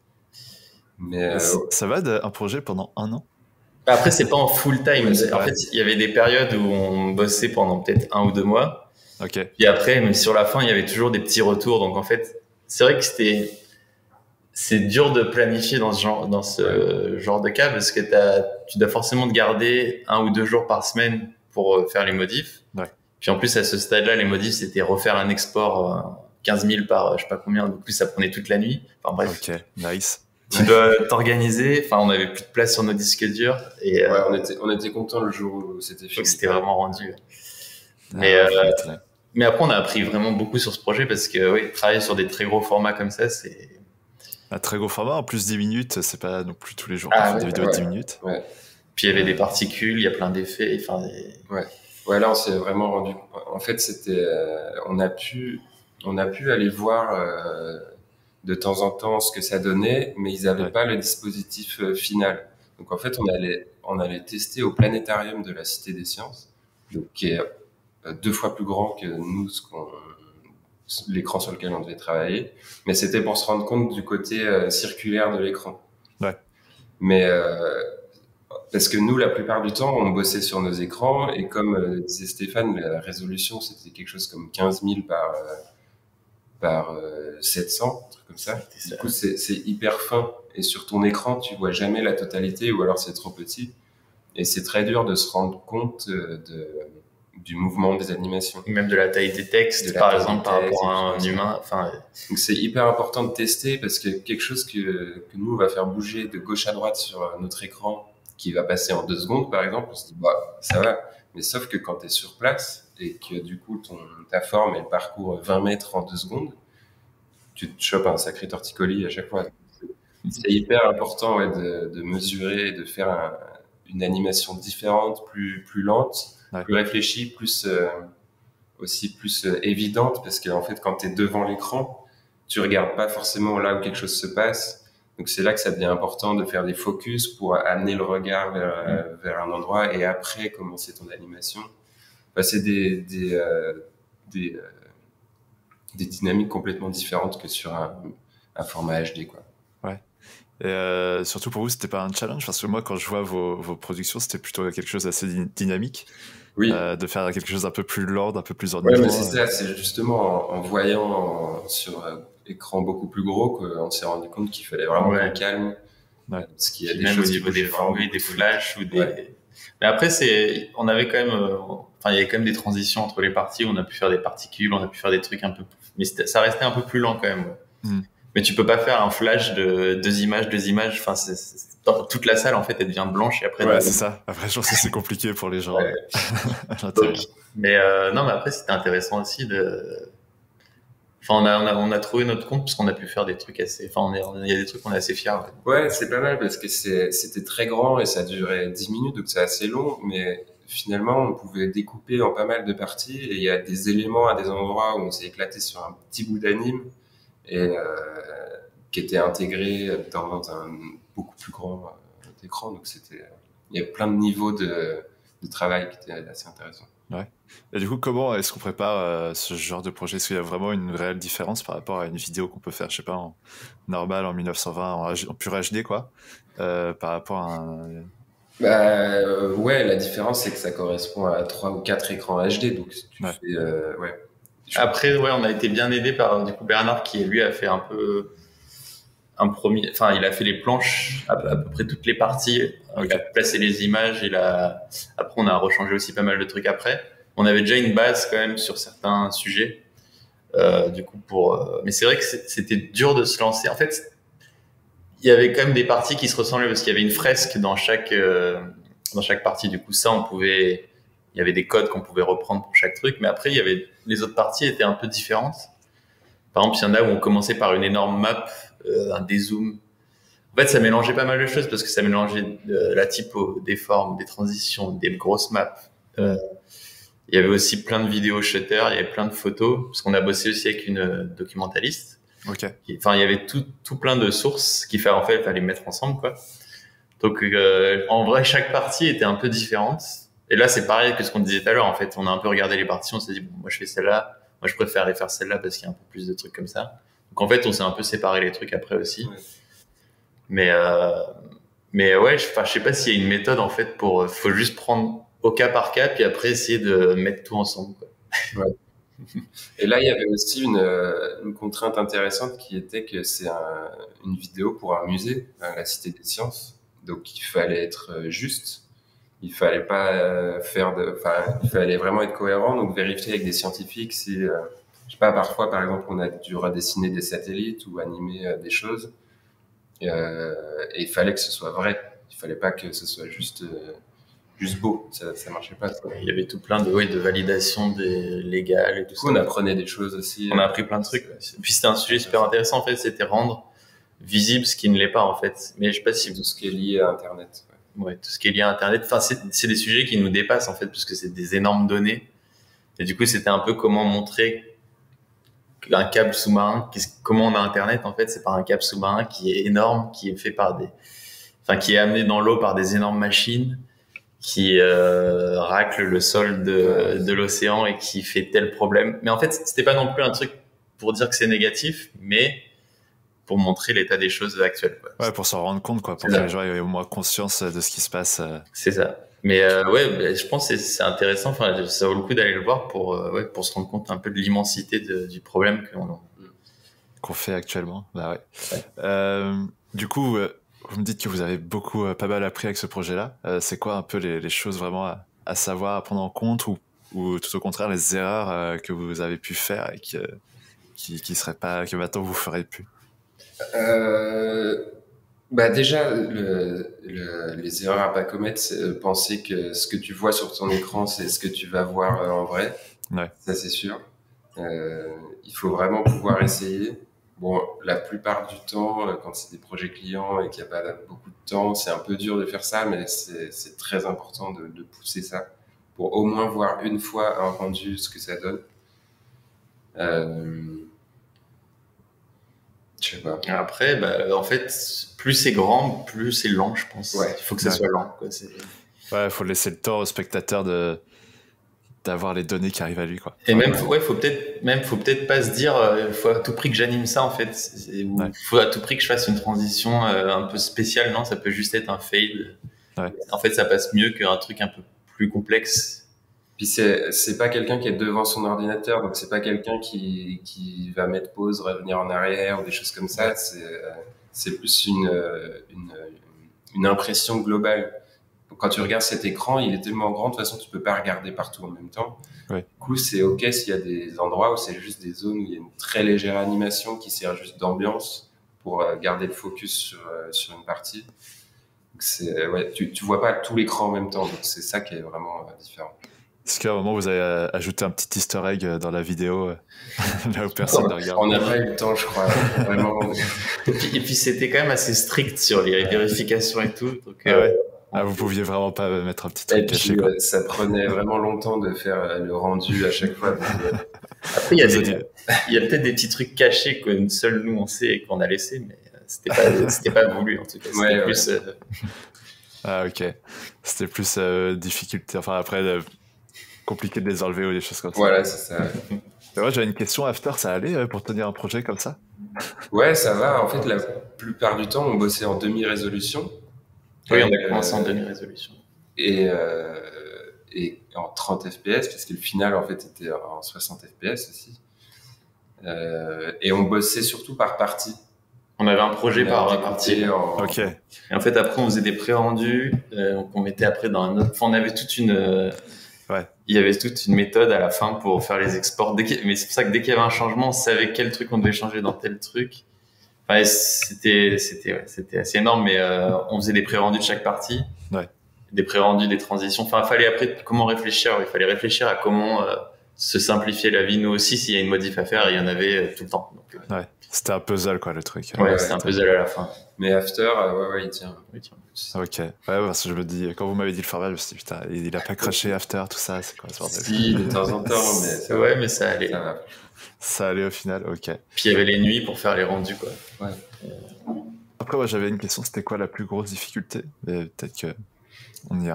Mais ça va d'un projet pendant 1 an? Après, c'est pas en full time. En fait, il y avait des périodes où on bossait pendant peut-être 1 ou 2 mois. Ok. Puis après, mais sur la fin, il y avait toujours des petits retours. Donc en fait, c'est vrai que c'est dur de planifier dans ce genre de cas parce que tu dois forcément te garder 1 ou 2 jours par semaine pour faire les modifs. Ouais. Puis en plus, à ce stade-là, les modifs, c'était refaire un export 15 000 par je sais pas combien. Donc plus, ça prenait toute la nuit. Enfin bref. Ok, nice. Tu dois t'organiser. Enfin, on avait plus de place sur nos disques durs. Et on était contents le jour où c'était fini. C'était vraiment rendu. Mais après, on a appris vraiment beaucoup sur ce projet parce que travailler sur des très gros formats comme ça, c'est... Un très gros format, en plus 10 minutes, c'est pas non plus tous les jours des vidéos de 10 minutes. Ouais. Puis il y avait des particules, il y a plein d'effets. Ouais, là on s'est vraiment rendu... En fait, c'était... on a pu aller voir de temps en temps ce que ça donnait, mais ils n'avaient pas le dispositif final. Donc en fait, on allait tester au planétarium de la Cité des Sciences, donc, qui est 2 fois plus grand que nous, l'écran sur lequel on devait travailler, mais c'était pour se rendre compte du côté circulaire de l'écran. Ouais. Mais parce que nous, la plupart du temps, on bossait sur nos écrans et comme disait Stéphane, la résolution c'était quelque chose comme 15 000 par 700, un truc comme ça. Du coup, c'est hyper fin et sur ton écran, tu vois jamais la totalité ou alors c'est trop petit et c'est très dur de se rendre compte du mouvement des animations. Même de la taille des textes, par exemple, par rapport à un humain. Donc c'est hyper important de tester parce que quelque chose que nous, on va faire bouger de gauche à droite sur notre écran qui va passer en 2 secondes, par exemple, on se dit, ça va. Mais sauf que quand tu es sur place et que du coup, ta forme, elle parcourt 20 mètres en 2 secondes, tu te chopes un sacré torticolis à chaque fois. C'est hyper important de mesurer et de faire une animation différente, plus lente, Ouais. plus réfléchie, aussi plus évidente, parce qu'en fait, quand tu es devant l'écran, tu regardes pas forcément là où quelque chose se passe. Donc c'est là que ça devient important de faire des focus pour amener le regard vers un endroit et après commencer ton animation. Enfin, c'est des, euh, des dynamiques complètement différentes que sur un format HD, quoi. Ouais. Et surtout pour vous, c'était pas un challenge parce que moi, quand je vois vos productions, c'était plutôt quelque chose d'assez dynamique, Oui. de faire quelque chose d'un peu plus lord, un peu plus Ouais, enivrant. mais c'est ça, c'est justement en voyant sur écran beaucoup plus gros qu'on s'est rendu compte qu'il fallait vraiment Ouais. qu'on calme. Ouais. Parce qu'il y a Puis des même choses au qui niveau des, bougeaient vraiment oui, beaucoup des trop flashs ou vite. des. Ouais. Mais après, on avait quand même, enfin, il y avait quand même des transitions entre les parties. On a pu faire des particules, on a pu faire des trucs un peu, mais ça restait un peu plus lent quand même. Ouais. Mm. Mais tu peux pas faire un flash de deux images. Enfin, toute la salle en fait, elle devient blanche et après. Ouais, c'est ça. Après, je pense que c'est compliqué pour les gens Ouais. à l'intérieur. Mais non, mais après, c'était intéressant aussi de. Enfin, on a trouvé notre compte parce qu'on a pu faire des trucs assez. Enfin, il y a des trucs qu'on est assez fiers. Ouais, c'est pas mal parce que c'était très grand et ça durait 10 minutes, donc c'est assez long, mais finalement, on pouvait découper en pas mal de parties et il y a des éléments à des endroits où on s'est éclaté sur un petit bout d'anime et qui était intégré dans un beaucoup plus grand écran, donc il y a plein de niveaux de travail qui étaient assez intéressants. Ouais. Et du coup, comment est-ce qu'on prépare ce genre de projet? Est-ce qu'il y a vraiment une réelle différence par rapport à une vidéo qu'on peut faire, je sais pas, en normal, en 1920, en pur HD, quoi, par rapport à un... Ouais, la différence c'est que ça correspond à 3 ou 4 écrans HD, donc tu Ouais. fais ouais. Après, ouais, on a été bien aidé par du coup Bernard qui lui a fait un peu un premier, enfin il a fait les planches à peu près toutes les parties. Il Ok. a placé les images, après on a rechangé aussi pas mal de trucs après. On avait déjà une base quand même sur certains sujets. Du coup mais c'est vrai que c'était dur de se lancer. En fait, il y avait quand même des parties qui se ressemblaient parce qu'il y avait une fresque dans chaque partie. Du coup, il y avait des codes qu'on pouvait reprendre pour chaque truc. Mais après, les autres parties étaient un peu différentes. Par exemple, il y en a où on commençait par une énorme map, un dézoom. En fait, ça mélangeait pas mal de choses parce que ça mélangeait la typo, des formes, des transitions, des grosses maps. Il y avait aussi plein de vidéos shutter, il y avait plein de photos parce qu'on a bossé aussi avec une documentaliste. Ok. Enfin, il y avait tout plein de sources en fait, il fallait mettre ensemble, quoi. Donc, en vrai, chaque partie était un peu différente. Et là, c'est pareil que ce qu'on disait tout à l'heure. En fait, on a un peu regardé les parties, on s'est dit, bon, moi, je fais celle-là. Moi, je préférerais faire celle-là parce qu'il y a un peu plus de trucs comme ça. Donc, en fait, on s'est un peu séparé les trucs après aussi. Ouais. Mais ouais, je sais pas s'il y a une méthode, en fait, faut juste prendre au cas par cas, puis après essayer de mettre tout ensemble, quoi. Ouais. Et là, il y avait aussi une contrainte intéressante qui était que c'est une vidéo pour un musée, la Cité des Sciences. Donc, il fallait être juste. Il fallait pas il fallait vraiment être cohérent. Donc, vérifier avec des scientifiques si, je sais pas, parfois, par exemple, on a dû redessiner des satellites ou animer des choses. Et il fallait que ce soit vrai. Il fallait pas que ce soit juste beau. Ça marchait pas. Il y avait tout plein de validations légales et tout Du ça. coup, on apprenait des choses aussi. On a appris plein de trucs. Puis c'était un sujet super intéressant, en fait, c'était rendre visible ce qui ne l'est pas, en fait. Mais je sais pas si tout ce qui est lié à Internet. Ouais, tout ce qui est lié à Internet. Enfin, c'est des sujets qui nous dépassent, en fait, parce que c'est des énormes données. Et du coup, c'était un peu comment montrer un câble sous-marin. Comment on a Internet, en fait, c'est par un câble sous-marin qui est énorme, qui est fait qui est amené dans l'eau par des énormes machines, qui racle le sol de l'océan et qui fait tel problème. Mais en fait, c'était pas non plus un truc pour dire que c'est négatif, mais pour montrer l'état des choses actuelles, quoi. Ouais, pour s'en rendre compte, quoi, pour que les gens aient au moins conscience de ce qui se passe. C'est ça. Mais ouais, je pense que c'est intéressant. Enfin, ça vaut le coup d'aller le voir pour se rendre compte un peu de l'immensité du problème qu'on fait actuellement. Bah ouais. Ouais. Du coup, vous me dites que vous avez pas mal appris avec ce projet-là. C'est quoi un peu les choses vraiment à savoir, à prendre en compte ou tout au contraire les erreurs que vous avez pu faire et qui seraient pas, que maintenant vous ferez plus? Déjà, les erreurs à pas commettre, c'est penser que ce que tu vois sur ton écran, c'est ce que tu vas voir en vrai. Ouais. Ça, c'est sûr. Il faut vraiment pouvoir essayer. Bon, la plupart du temps, quand c'est des projets clients et qu'il n'y a pas beaucoup de temps, c'est un peu dur de faire ça, mais c'est très important de pousser ça pour au moins voir une fois un rendu ce que ça donne. Je sais pas. Après, bah, en fait, plus c'est grand, plus c'est lent, je pense. Ouais. Il faut que ça soit lent, quoi. Ouais, faut laisser le temps au spectateur d'avoir les données qui arrivent à lui, quoi. Et même, ouais, faut peut-être pas se dire, faut à tout prix que j'anime ça, en fait. Faut à tout prix que je fasse une transition un peu spéciale. Non, ça peut juste être un fade. Ouais. En fait, ça passe mieux qu'un truc un peu plus complexe. Puis c'est pas quelqu'un qui est devant son ordinateur, donc c'est pas quelqu'un qui va mettre pause, revenir en arrière ou des choses comme ça. C'est plus une impression globale. Donc, quand tu regardes cet écran, il est tellement grand, de toute façon, tu peux pas regarder partout en même temps. Ouais. Du coup, c'est OK s'il y a des endroits où c'est juste des zones où il y a une très légère animation qui sert juste d'ambiance pour garder le focus sur une partie. Donc ouais, tu vois pas tout l'écran en même temps, donc c'est ça qui est vraiment différent. Est-ce qu'à un moment, vous avez ajouté un petit easter egg dans la vidéo, là où personne ne regarde? On n'a pas eu le temps, je crois. Vraiment. Et puis c'était quand même assez strict sur les vérifications et tout. Donc, ouais. Vous pouviez vraiment pas mettre un petit truc caché, quoi. Ça prenait vraiment longtemps de faire le rendu à chaque fois. Après, il y a peut-être des petits trucs cachés que seuls nous on sait et qu'on a laissé, mais c'était pas voulu en tout cas. C'était plus. Ah, ok. C'était plus difficulté. Enfin, après, compliqué de les enlever ou des choses comme ça. Voilà, c'est ça. Moi, j'avais une question. After, ça allait pour tenir un projet comme ça? Ouais, ça va. En fait, la plupart du temps, on bossait en demi-résolution. Oui, on a commencé en demi-résolution. Et en 30 FPS, parce que le final, en fait, était en 60 FPS aussi. Et on bossait surtout par partie. On avait un projet par partie. Ok. Et en fait, après, on faisait des pré-rendus, qu'on mettait après dans un autre. Enfin, on avait toute une. Ouais. Il y avait toute une méthode à la fin pour faire les exports. Mais c'est pour ça que dès qu'il y avait un changement, on savait quel truc on devait changer dans tel truc. Enfin, c'était assez énorme, mais on faisait des pré-rendus de chaque partie. Ouais. Des pré-rendus, des transitions. Enfin, il fallait après comment réfléchir. Il fallait réfléchir à comment se simplifier la vie. Nous aussi, s'il y a une modif à faire, il y en avait tout le temps. Donc, ouais. C'était un puzzle, quoi, le truc. Ouais, c'était un puzzle à la fin. Mais After, ouais, il tient. Ok. Ouais, parce que je me dis, quand vous m'avez dit le format, je me suis dit, putain, il a pas craché After, tout ça, c'est quoi ce bordel? Si, de temps en temps, mais mais ça allait. Ça allait au final, ok. Puis il y avait les nuits pour faire les rendus, quoi. Ouais. Après, moi, j'avais une question, c'était quoi la plus grosse difficulté? Mais peut-être que on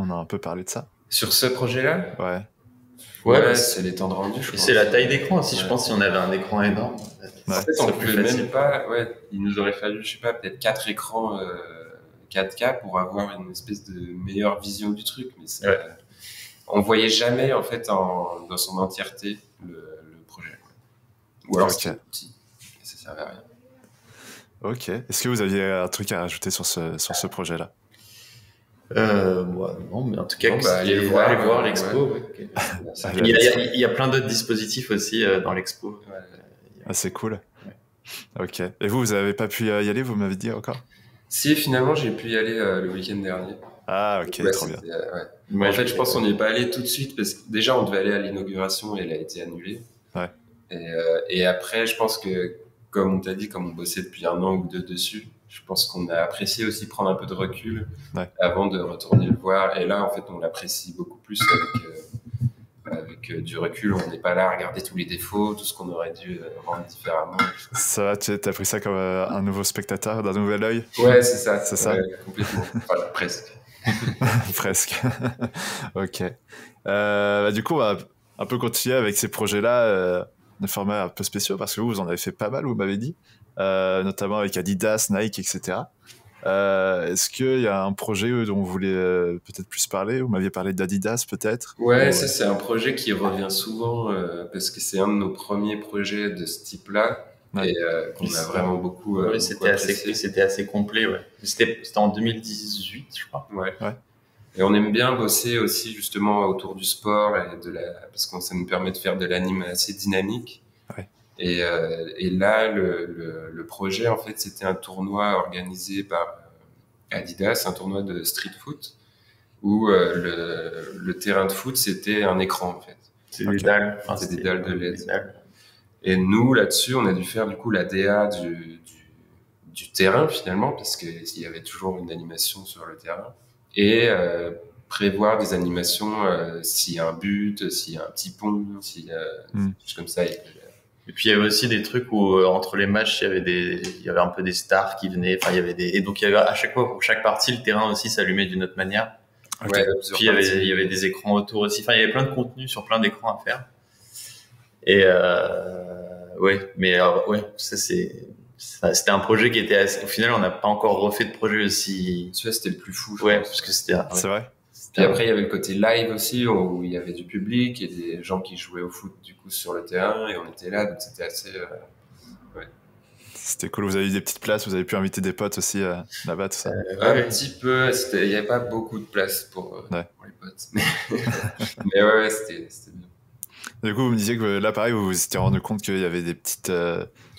a un peu parlé de ça. Sur ce projet-là? Ouais. Ouais, c'est les temps de rendu, je pense. C'est la taille d'écran aussi, je pense, si on avait un écran énorme. Ouais. En fait, on pouvait même pas, il nous aurait fallu, je sais pas, peut-être 4 écrans 4K pour avoir une espèce de meilleure vision du truc. Mais on voyait jamais, en fait, dans son entièreté, le projet. Ou alors c'était petit, et ça servait à rien. Ok. Est-ce que vous aviez un truc à rajouter sur ce projet-là? Non, mais en tout cas, allez voir l'expo. Ouais. Okay. Il y a plein d'autres dispositifs aussi dans l'expo. Ah, c'est cool. Ouais. Ok. Et vous avez pas pu y aller, vous m'avez dit encore? Si, finalement, j'ai pu y aller le week-end dernier. Ah, ok, trop bien. En fait, je pense qu'on n'y est pas allé tout de suite parce que déjà, on devait aller à l'inauguration et elle a été annulée. Ouais. Et après, je pense que, comme on t'a dit, comme on bossait depuis 1 an ou 2 dessus, je pense qu'on a apprécié aussi prendre un peu de recul avant de retourner le voir. Et là, en fait, on l'apprécie beaucoup plus avec du recul. On n'est pas là à regarder tous les défauts, tout ce qu'on aurait dû rendre différemment. Ça va, tu as pris ça comme un nouveau spectateur, d'un nouvel œil? Ouais, c'est ça. C'est ça. Complètement. Voilà, presque. Presque. Ok. Du coup, on va un peu continuer avec ces projets-là, de formats un peu spéciaux, parce que vous en avez fait pas mal, vous m'avez dit, notamment avec Adidas, Nike, etc. Est-ce qu'il y a un projet dont vous voulez peut-être plus parler? Vous m'aviez parlé d'Adidas, peut-être? Ouais, ça c'est un projet qui revient souvent parce que c'est un de nos premiers projets de ce type-là. Et qu'on a vraiment beaucoup. C'était assez complet, ouais. C'était en 2018, je crois. Ouais. Et on aime bien bosser aussi justement autour du sport et parce que ça nous permet de faire de l'anime assez dynamique. Ouais. Et là, le projet, en fait, c'était un tournoi organisé par Adidas, un tournoi de street foot, où le terrain de foot, c'était un écran, en fait. C'est des dalles. C'est des dalles de LED. Et nous, là-dessus, on a dû faire du coup la DA du terrain finalement, parce qu'il y avait toujours une animation sur le terrain. Et prévoir des animations s'il y a un but, s'il y a un petit pont, s'il y a des choses comme ça. Et puis il y avait aussi des trucs où entre les matchs il y avait un peu des stars qui venaient. Enfin il y avait et donc il y avait à chaque fois pour chaque partie le terrain aussi s'allumait d'une autre manière. Okay. Ouais, puis il y avait des écrans autour aussi. Enfin il y avait plein de contenu sur plein d'écrans à faire. Et ouais, mais ouais, c'était un projet qui était au final on n'a pas encore refait de projet aussi. Celui-là c'était le plus fou. Ouais, parce que c'était. C'est vrai. Puis après, il y avait le côté live aussi, où il y avait du public et des gens qui jouaient au foot du coup sur le terrain, et on était là, donc c'était assez. Ouais. C'était cool. Vous avez eu des petites places, vous avez pu inviter des potes aussi là-bas, tout ça. Un petit peu. Il n'y avait pas beaucoup de place pour les potes, mais ouais, c'était bien. Du coup, vous me disiez que là, pareil, vous vous étiez rendu compte qu'il y avait des petites.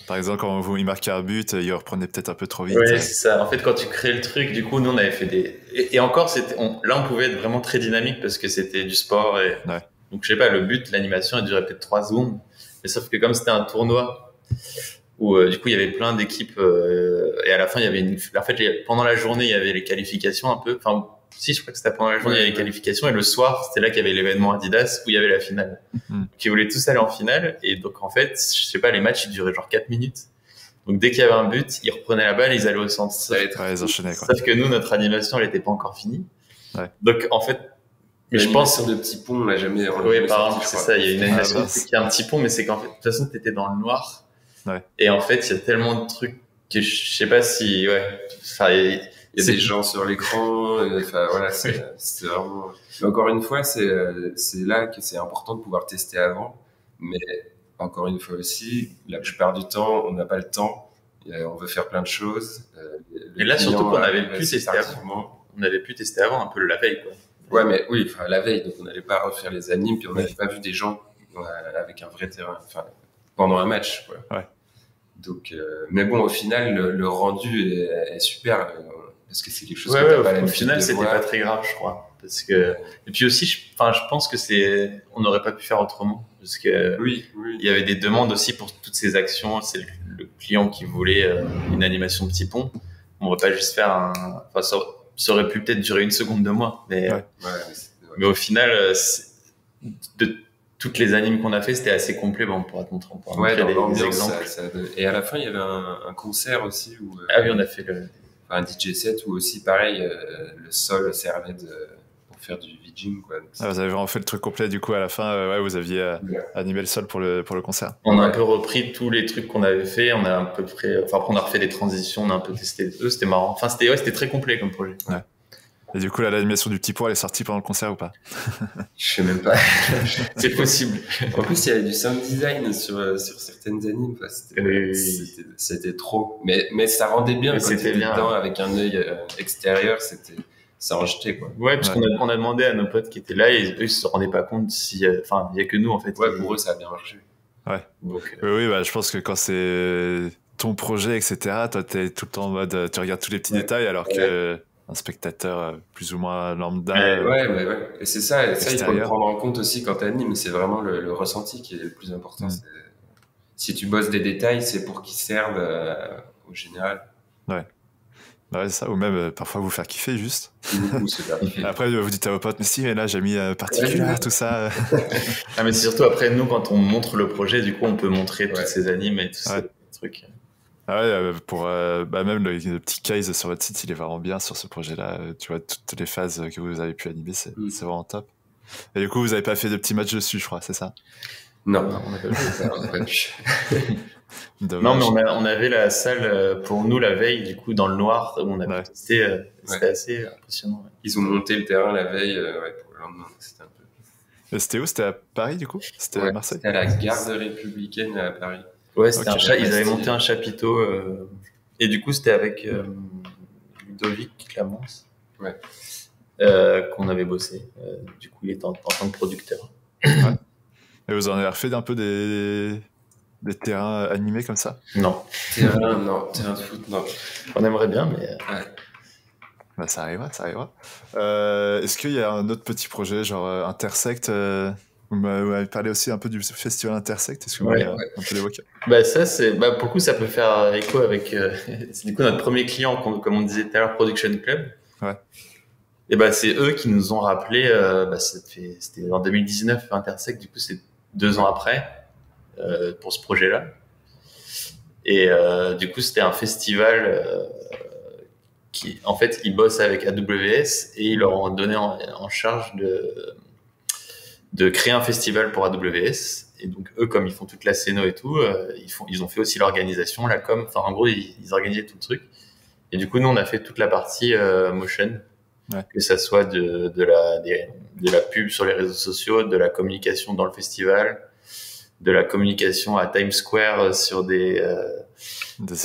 Par exemple, quand il marquait un but, il reprenait peut-être un peu trop vite. Ouais, c'est ça. En fait, quand tu crées le truc, du coup, nous, on avait fait des. Et encore, là, on pouvait être vraiment très dynamique parce que c'était du sport. Et... Ouais. Donc, je sais pas, le but, l'animation, elle durait peut-être 3 secondes. Mais sauf que comme c'était un tournoi où, du coup, il y avait plein d'équipes. Et à la fin, il y avait En fait, pendant la journée, il y avait les qualifications un peu. Enfin, si, je crois que c'était pendant la journée, il y avait les qualifications. Et le soir, c'était là qu'il y avait l'événement Adidas où il y avait la finale. Donc, ils voulaient tous aller en finale. Et donc, en fait, je sais pas, les matchs, ils duraient genre 4 minutes. Donc, dès qu'il y avait un but, ils reprenaient la balle, ils allaient au centre. Ils enchaînaient, quoi. Sauf que nous, notre animation, elle était pas encore finie. Ouais. Donc, en fait, mais je pense de petit pont, on l'a jamais. Oui, par exemple, c'est ça. Il y a une animation qui a un petit pont, mais c'est qu'en fait, de toute façon, t'étais dans le noir. Ouais. Et en fait, il y a tellement de trucs que je sais pas si, enfin, il y a des gens sur l'écran. Enfin, voilà, c'est vraiment. Mais encore une fois, c'est là que c'est important de pouvoir tester avant. Mais encore une fois aussi, la plupart du temps, on n'a pas le temps. On veut faire plein de choses. Et là, surtout qu'on avait pu tester avant. On avait pu tester avant un peu la veille, quoi. Ouais, mais oui, enfin, la veille, donc on n'allait pas refaire les animes, puis on n'avait pas vu des gens avec un vrai terrain, enfin, pendant un match, quoi. Ouais. Donc, mais bon, au final, le rendu est super, parce que c'est quelque chose que t'as pas l'habitude au final, c'était pas très grave, je crois. Parce que, et puis aussi, je pense que on n'aurait pas pu faire autrement. Parce que, oui. Il y avait des demandes aussi pour toutes ces actions. C'est le client qui voulait une animation petit pont. On ne va pas juste faire enfin, ça aurait pu peut-être durer 1 seconde de moins. Mais, mais au final, de toutes les animes qu'on a fait, c'était assez complet. Bon, on pourra te montrer, des exemples. Et à la fin, il y avait un concert aussi où. Ah oui, on a fait un DJ set où aussi, pareil, le sol servait pour faire du VJing, quoi. Vous avez vraiment fait le truc complet, du coup, à la fin, vous aviez animé le sol pour le concert. On a un peu repris tous les trucs qu'on avait fait, on a à peu près, enfin, après, on a refait des transitions, on a un peu testé c'était marrant. Enfin, c'était très complet comme projet. Ouais. Et du coup, l'animation du petit pot, elle est sortie pendant le concert ou pas? Je sais même pas. C'est possible. En plus, il y avait du sound design sur certaines animes. C'était trop. Mais ça rendait bien. Quand t'étais dedans avec un œil extérieur, ça en jetait, quoi. Ouais, parce qu'on a demandé à nos potes qui étaient là et eux, ils se rendaient pas compte enfin, il y a que nous, en fait. Ouais, pour eux, ça a bien marché. Ouais. Donc, oui, je pense que quand c'est ton projet, etc., toi, t'es tout le temps en mode, tu regardes tous les petits détails, alors que un spectateur plus ou moins lambda. Ouais. Et c'est ça, il faut le prendre en compte aussi quand tu animes. C'est vraiment le ressenti qui est le plus important. Si tu bosses des détails, c'est pour qu'ils servent au général. Ouais. Ouais, c'est ça. Ou même parfois vous faire kiffer juste. Après, vous dites à vos potes, mais si, mais là j'ai mis particulier, tout ça. Ah, mais c'est surtout après, nous, quand on montre le projet, du coup, on peut montrer toutes ces animes et tous ces trucs. Ah ouais, pour même le petit case sur votre site, il est vraiment bien sur ce projet-là. Tu vois, toutes les phases que vous avez pu animer, c'est vraiment top. Et du coup, vous n'avez pas fait de petits matchs dessus, je crois, c'est ça? Non, on n'a pas pu. Non, mais on avait la salle pour nous la veille, du coup, dans le noir, où on avait testé. C'était assez impressionnant. Ouais. Ils ont monté le terrain la veille pour le lendemain. C'était un peu. Et c'était où? C'était à Paris, du coup? C'était à Marseille? C'était à la gare républicaine à Paris. Ouais, c'était ils avaient monté un chapiteau et du coup c'était avec Ludovic Clamence qu'on avait bossé. Du coup, il était en tant que producteur. Ouais. Et vous en avez refait un peu des terrains animés comme ça? Non. Terrain de foot, non. On aimerait bien, mais... Bah, ça arrivera. Est-ce qu'il y a un autre petit projet, genre Intersect, Vous m'avez parlé aussi un peu du festival Intersect. Est-ce que vous Ouais. voulez un peu l'évoquer? Ça, pour le coup, ça peut faire écho avec, c'est du coup notre premier client, comme on disait tout à l'heure, Production Club. Ouais. Et c'est eux qui nous ont rappelé, c'était en 2019, Intersect, du coup, c'est 2 ans après, pour ce projet-là. Et du coup, c'était un festival qui, en fait, ils bossent avec AWS et ils leur ont donné en charge de créer un festival pour AWS. Et donc, eux, comme ils font toute la scéno et tout, ils ont fait aussi l'organisation, la com. Enfin, en gros, ils organisaient tout le truc. Et du coup, nous, on a fait toute la partie motion. Ouais. Que ça soit de la pub sur les réseaux sociaux, de la communication dans le festival, de la communication à Times Square sur des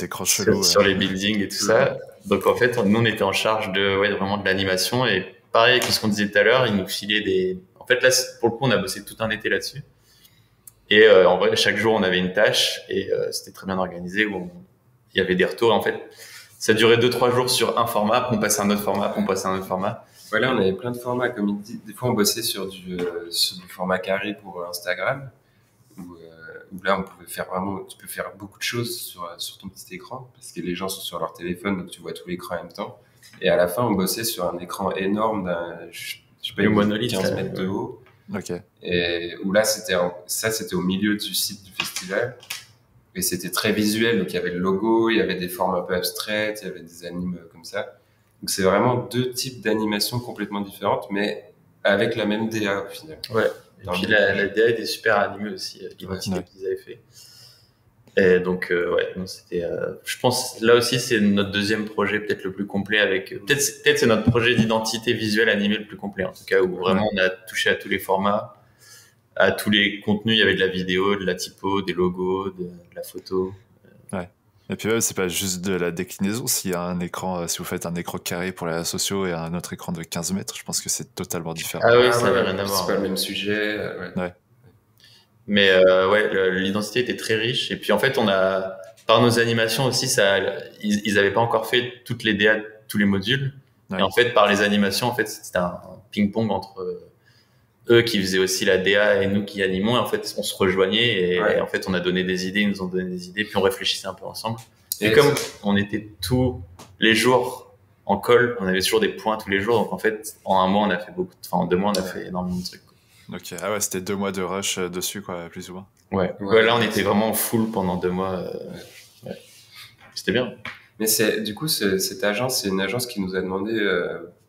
écrans chelous. Sur les buildings et tout ça. Donc, en fait, nous, on était en charge vraiment de l'animation. Et pareil que ce qu'on disait tout à l'heure, ils nous filaient En fait, là, pour le coup, on a bossé tout un été là-dessus. Et en vrai, chaque jour, on avait une tâche et c'était très bien organisé où il y avait des retours. En fait, ça durait 2-3 jours sur un format, après on passait à un autre format, après on passait à un autre format. Voilà, on avait plein de formats, comme il dit. Des fois, on bossait sur du format carré pour Instagram, où là, tu peux faire beaucoup de choses sur ton petit écran, parce que les gens sont sur leur téléphone, donc tu vois tout l'écran en même temps. Et à la fin, on bossait sur un écran énorme je sais pas, 15 mètres de haut. Okay. Et où là, c'était au milieu du site du festival. Et c'était très visuel, donc il y avait le logo, il y avait des formes un peu abstraites, il y avait des animes comme ça. Donc c'est vraiment 2 types d'animations complètement différentes, mais avec la même DA au final. Ouais, et puis la DA était super animée aussi, l'identité qu'ils avaient fait. Et donc, c'était, je pense, là aussi, c'est notre deuxième projet peut-être le plus complet peut-être c'est notre projet d'identité visuelle animée le plus complet, en tout cas, où vraiment on a touché à tous les formats, à tous les contenus. Il y avait de la vidéo, de la typo, des logos, de la photo. Ouais. Et puis même, c'est pas juste de la déclinaison. S'il y a un écran, si vous faites un écran carré pour les réseaux sociaux et un autre écran de 15 mètres, je pense que c'est totalement différent. Ah oui, ça n'a rien à voir. C'est pas le même sujet. Ouais. Mais l'identité était très riche. Et puis en fait, par nos animations aussi, ils n'avaient pas encore fait toutes les DA, tous les modules. Ouais. Et en fait, par les animations, en fait, c'était un ping-pong entre eux qui faisaient aussi la DA et nous qui animons. Et en fait, on se rejoignait et en fait, on a donné des idées, ils nous ont donné des idées, puis on réfléchissait un peu ensemble. Et comme on était tous les jours en call, on avait toujours des points tous les jours. Donc en fait, en 1 mois, on a fait en 2 mois, on a fait énormément de trucs. Ok, ah ouais, c'était 2 mois de rush dessus, quoi, plus ou moins. Ouais, là, on était vraiment full pendant 2 mois. Ouais. C'était bien. Mais du coup, cette agence, c'est une agence qui nous a demandé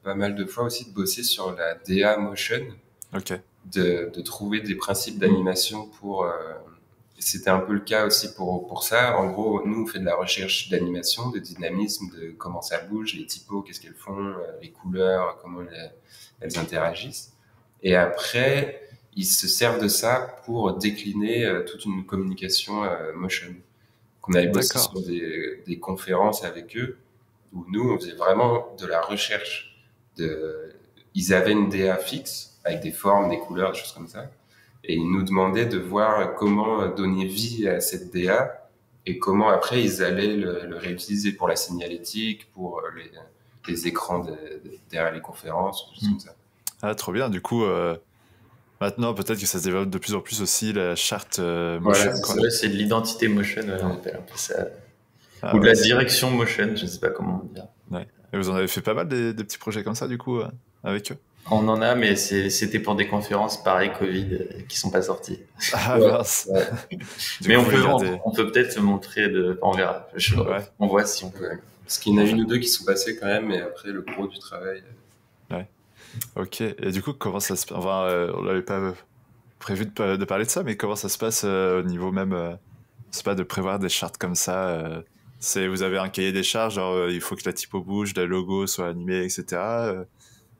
pas mal de fois aussi de bosser sur la DA motion. Ok. De trouver des principes d'animation pour... c'était un peu le cas aussi pour ça. En gros, nous, on fait de la recherche d'animation, de dynamisme, de comment ça bouge, les typos, qu'est-ce qu'elles font, les couleurs, comment elles interagissent. Et après, ils se servent de ça pour décliner toute une communication motion. On avait bossé sur des conférences avec eux, où nous, on faisait vraiment de la recherche. Ils avaient une DA fixe, avec des formes, des couleurs, des choses comme ça. Et ils nous demandaient de voir comment donner vie à cette DA et comment après ils allaient le réutiliser pour la signalétique, pour les écrans derrière les conférences, des choses comme ça. Ah, trop bien. Du coup, maintenant, peut-être que ça se développe de plus en plus aussi, la charte motion. Voilà, c'est de l'identité motion, on appelle un peu ça. Ou de la direction motion, je ne sais pas comment dire. Ouais. Et vous en avez fait pas mal des petits projets comme ça, du coup, avec eux? On en a, mais c'était pour des conférences pareil Covid qui sont pas sorties. Ah mince. Ouais. Mais on peut peut-être se montrer on verra. On voit si on peut. Parce qu'il y en a une ou deux qui sont passées quand même, mais après le gros du travail. Ouais. Ok. Et du coup, comment ça se passe? Enfin, on n'avait pas prévu de parler de ça, mais comment ça se passe au niveau même, c'est pas de prévoir des chartes comme ça. Vous avez un cahier des charges, genre il faut que la typo bouge, le logo soit animé, etc.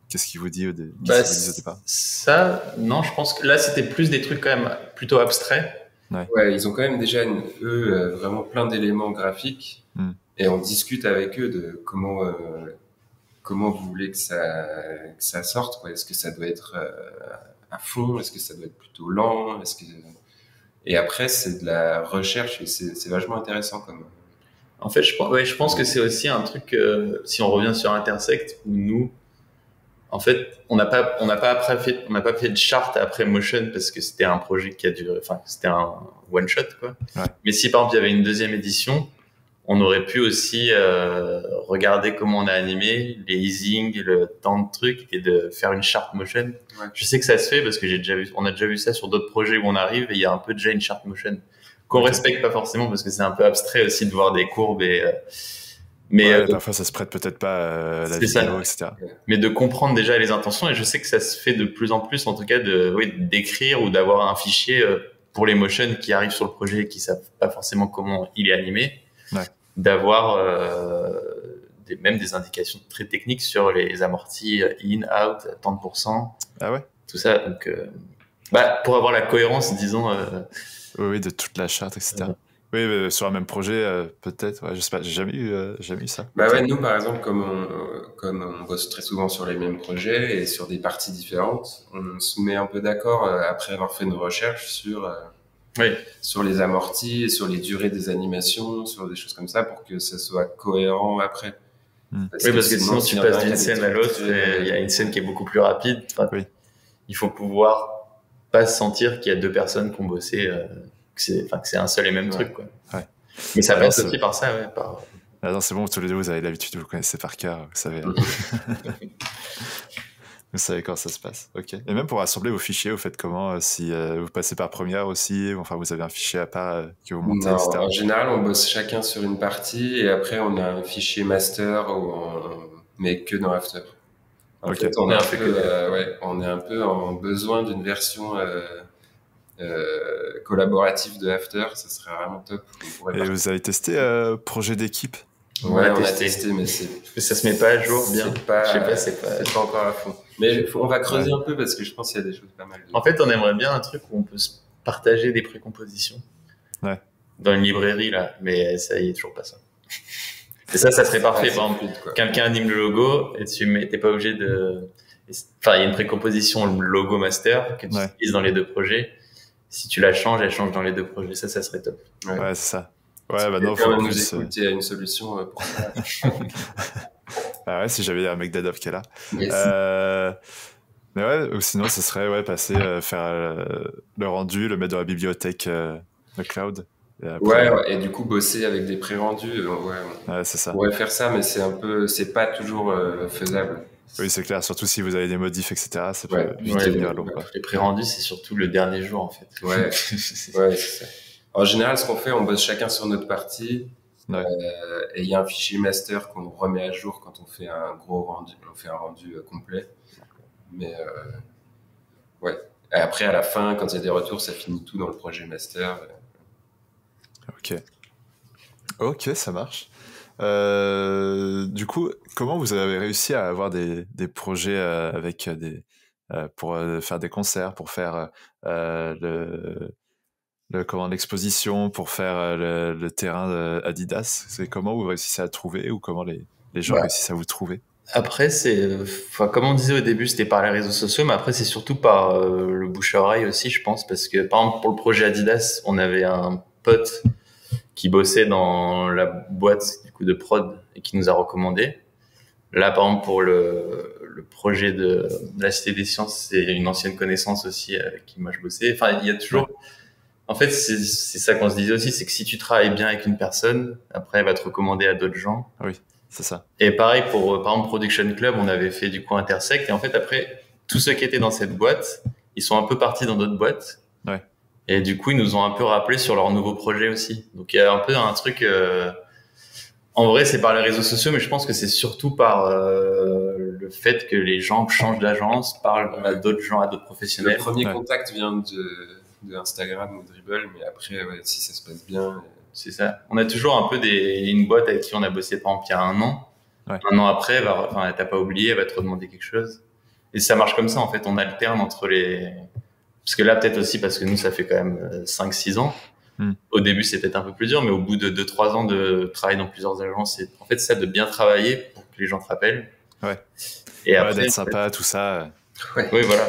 Qu'est-ce qu'il vous dit au départ? Ça, non, je pense que là, c'était plus des trucs quand même plutôt abstraits. Ouais, ils ont quand même déjà, vraiment plein d'éléments graphiques. Et on discute avec eux de comment vous voulez que ça sorte, quoi. Est-ce que ça doit être à fond? Est-ce que ça doit être plutôt lent? Et après, c'est de la recherche et c'est vachement intéressant comme... En fait, je pense que c'est aussi un truc, si on revient sur Intersect, où nous, En fait, on n'a pas fait de charte après Motion parce que c'était un projet qui a duré, enfin, c'était un one shot, quoi. Ouais. Mais si par exemple il y avait une deuxième édition, on aurait pu aussi regarder comment on a animé, les easing, le temps de trucs et de faire une charte Motion. Ouais. Je sais que ça se fait parce que on a déjà vu ça sur d'autres projets où on arrive et il y a un peu déjà une charte Motion qu'on respecte pas forcément parce que c'est un peu abstrait aussi de voir des courbes mais parfois ça se prête peut-être pas la vidéo, ça. etc. Mais de comprendre déjà les intentions, et je sais que ça se fait de plus en plus, en tout cas, d'écrire ou d'avoir un fichier pour les motions qui arrivent sur le projet et qui savent pas forcément comment il est animé, d'avoir même des indications très techniques sur les amortis in, out, tant de pourcents, tout ça. Donc, pour avoir la cohérence, disons. Oui, de toute la charte, etc. Oui, sur un même projet, peut-être. Ouais, je sais pas, j'ai jamais eu ça. Nous, par exemple, comme on bosse très souvent sur les mêmes projets et sur des parties différentes, on se met un peu d'accord après avoir fait nos recherches sur les amortis, sur les durées des animations, sur des choses comme ça, pour que ça soit cohérent après. Parce que sinon tu passes d'une scène à l'autre et il y a une scène qui est beaucoup plus rapide. Il faut pouvoir pas se sentir qu'il y a deux personnes qui ont bossé. Que c'est un seul et même truc, quoi. Mais ça passe aussi par ça, non, c'est bon, tous les deux, vous avez l'habitude, vous connaissez par cœur, vous savez. Vous savez quand ça se passe. Ok. Et même pour assembler vos fichiers, vous faites comment si vous passez par Premiere aussi, enfin vous avez un fichier à part que vous montez, etc. En général, on bosse chacun sur une partie et après on a un fichier master mais que dans After. En fait, on est un peu en besoin d'une version collaboratif de After, ça serait vraiment top. Et vous avez testé projet d'équipe? Ouais, on a testé, mais ça se met pas à jour bien. C'est pas encore à fond. Mais on va creuser un peu parce que je pense qu'il y a des choses pas mal. En fait, on aimerait bien un truc où on peut se partager des précompositions. Dans une librairie là, mais ça y est toujours pas ça. Et ça serait parfait. Par exemple, quelqu'un anime le logo et t'es pas obligé de. Enfin, il y a une précomposition logo master que tu utilises dans les deux projets. Si tu la changes, elle change dans les deux projets. Ça serait top. Ouais, c'est ça. Non, faut nous écouter à une solution pour ça. Si j'avais un mec d'Adobe qui est là. Mais ou sinon, ce serait passer, faire le rendu, le mettre dans la bibliothèque le cloud. Et du coup, bosser avec des pré-rendus. C'est ça. On pourrait faire ça, mais c'est pas toujours faisable. Oui, c'est clair. Surtout si vous avez des modifs, etc. Ça peut vite devenir long. Les pré-rendus, c'est surtout le dernier jour, en fait. C'est ça. En général, ce qu'on fait, on bosse chacun sur notre partie. Et il y a un fichier master qu'on remet à jour quand on fait un gros rendu. On fait un rendu complet. Mais Et après, à la fin, quand il y a des retours, ça finit tout dans le projet master. Ok, ça marche. Du coup, comment vous avez réussi à avoir des projets avec pour faire des concerts, pour faire l'exposition, pour faire le terrain Adidas? C'est comment vous réussissez à trouver ou comment les gens réussissent à vous trouver? Après, comme on disait au début, c'était par les réseaux sociaux, mais après, c'est surtout par le bouche-oreille aussi, je pense, parce que, par exemple, pour le projet Adidas, on avait un pote qui bossait dans la boîte du coup de prod et qui nous a recommandé. Là, par exemple, pour le projet de la Cité des Sciences, c'est une ancienne connaissance aussi avec qui moi je bossais. Enfin, il y a toujours. En fait, c'est ça qu'on se disait aussi, c'est que si tu travailles bien avec une personne, après, elle va te recommander à d'autres gens. Oui, c'est ça. Et pareil pour, par exemple, Production Club, on avait fait du coup Intersect. Et en fait, après, tous ceux qui étaient dans cette boîte, ils sont un peu partis dans d'autres boîtes. Et du coup, ils nous ont un peu rappelé sur leur nouveau projet aussi. Donc, il y a un peu un truc. En vrai, c'est par les réseaux sociaux, mais je pense que c'est surtout par le fait que les gens changent d'agence, parlent à d'autres gens, à d'autres professionnels. Le premier contact vient de Instagram ou Dribbble, mais après, si ça se passe bien. C'est ça. On a toujours un peu une boîte avec qui on a bossé, par exemple, il y a un an. Un an après, elle t'a pas oublié, elle va te redemander quelque chose. Et ça marche comme ça, en fait. On alterne entre les. Parce que là, peut-être aussi parce que nous, ça fait quand même 5-6 ans. Au début, c'est peut-être un peu plus dur, mais au bout de 2-3 ans de travail dans plusieurs agences, c'est en fait ça de bien travailler pour que les gens te rappellent. Et après, d'être sympa, tout ça. Oui, voilà.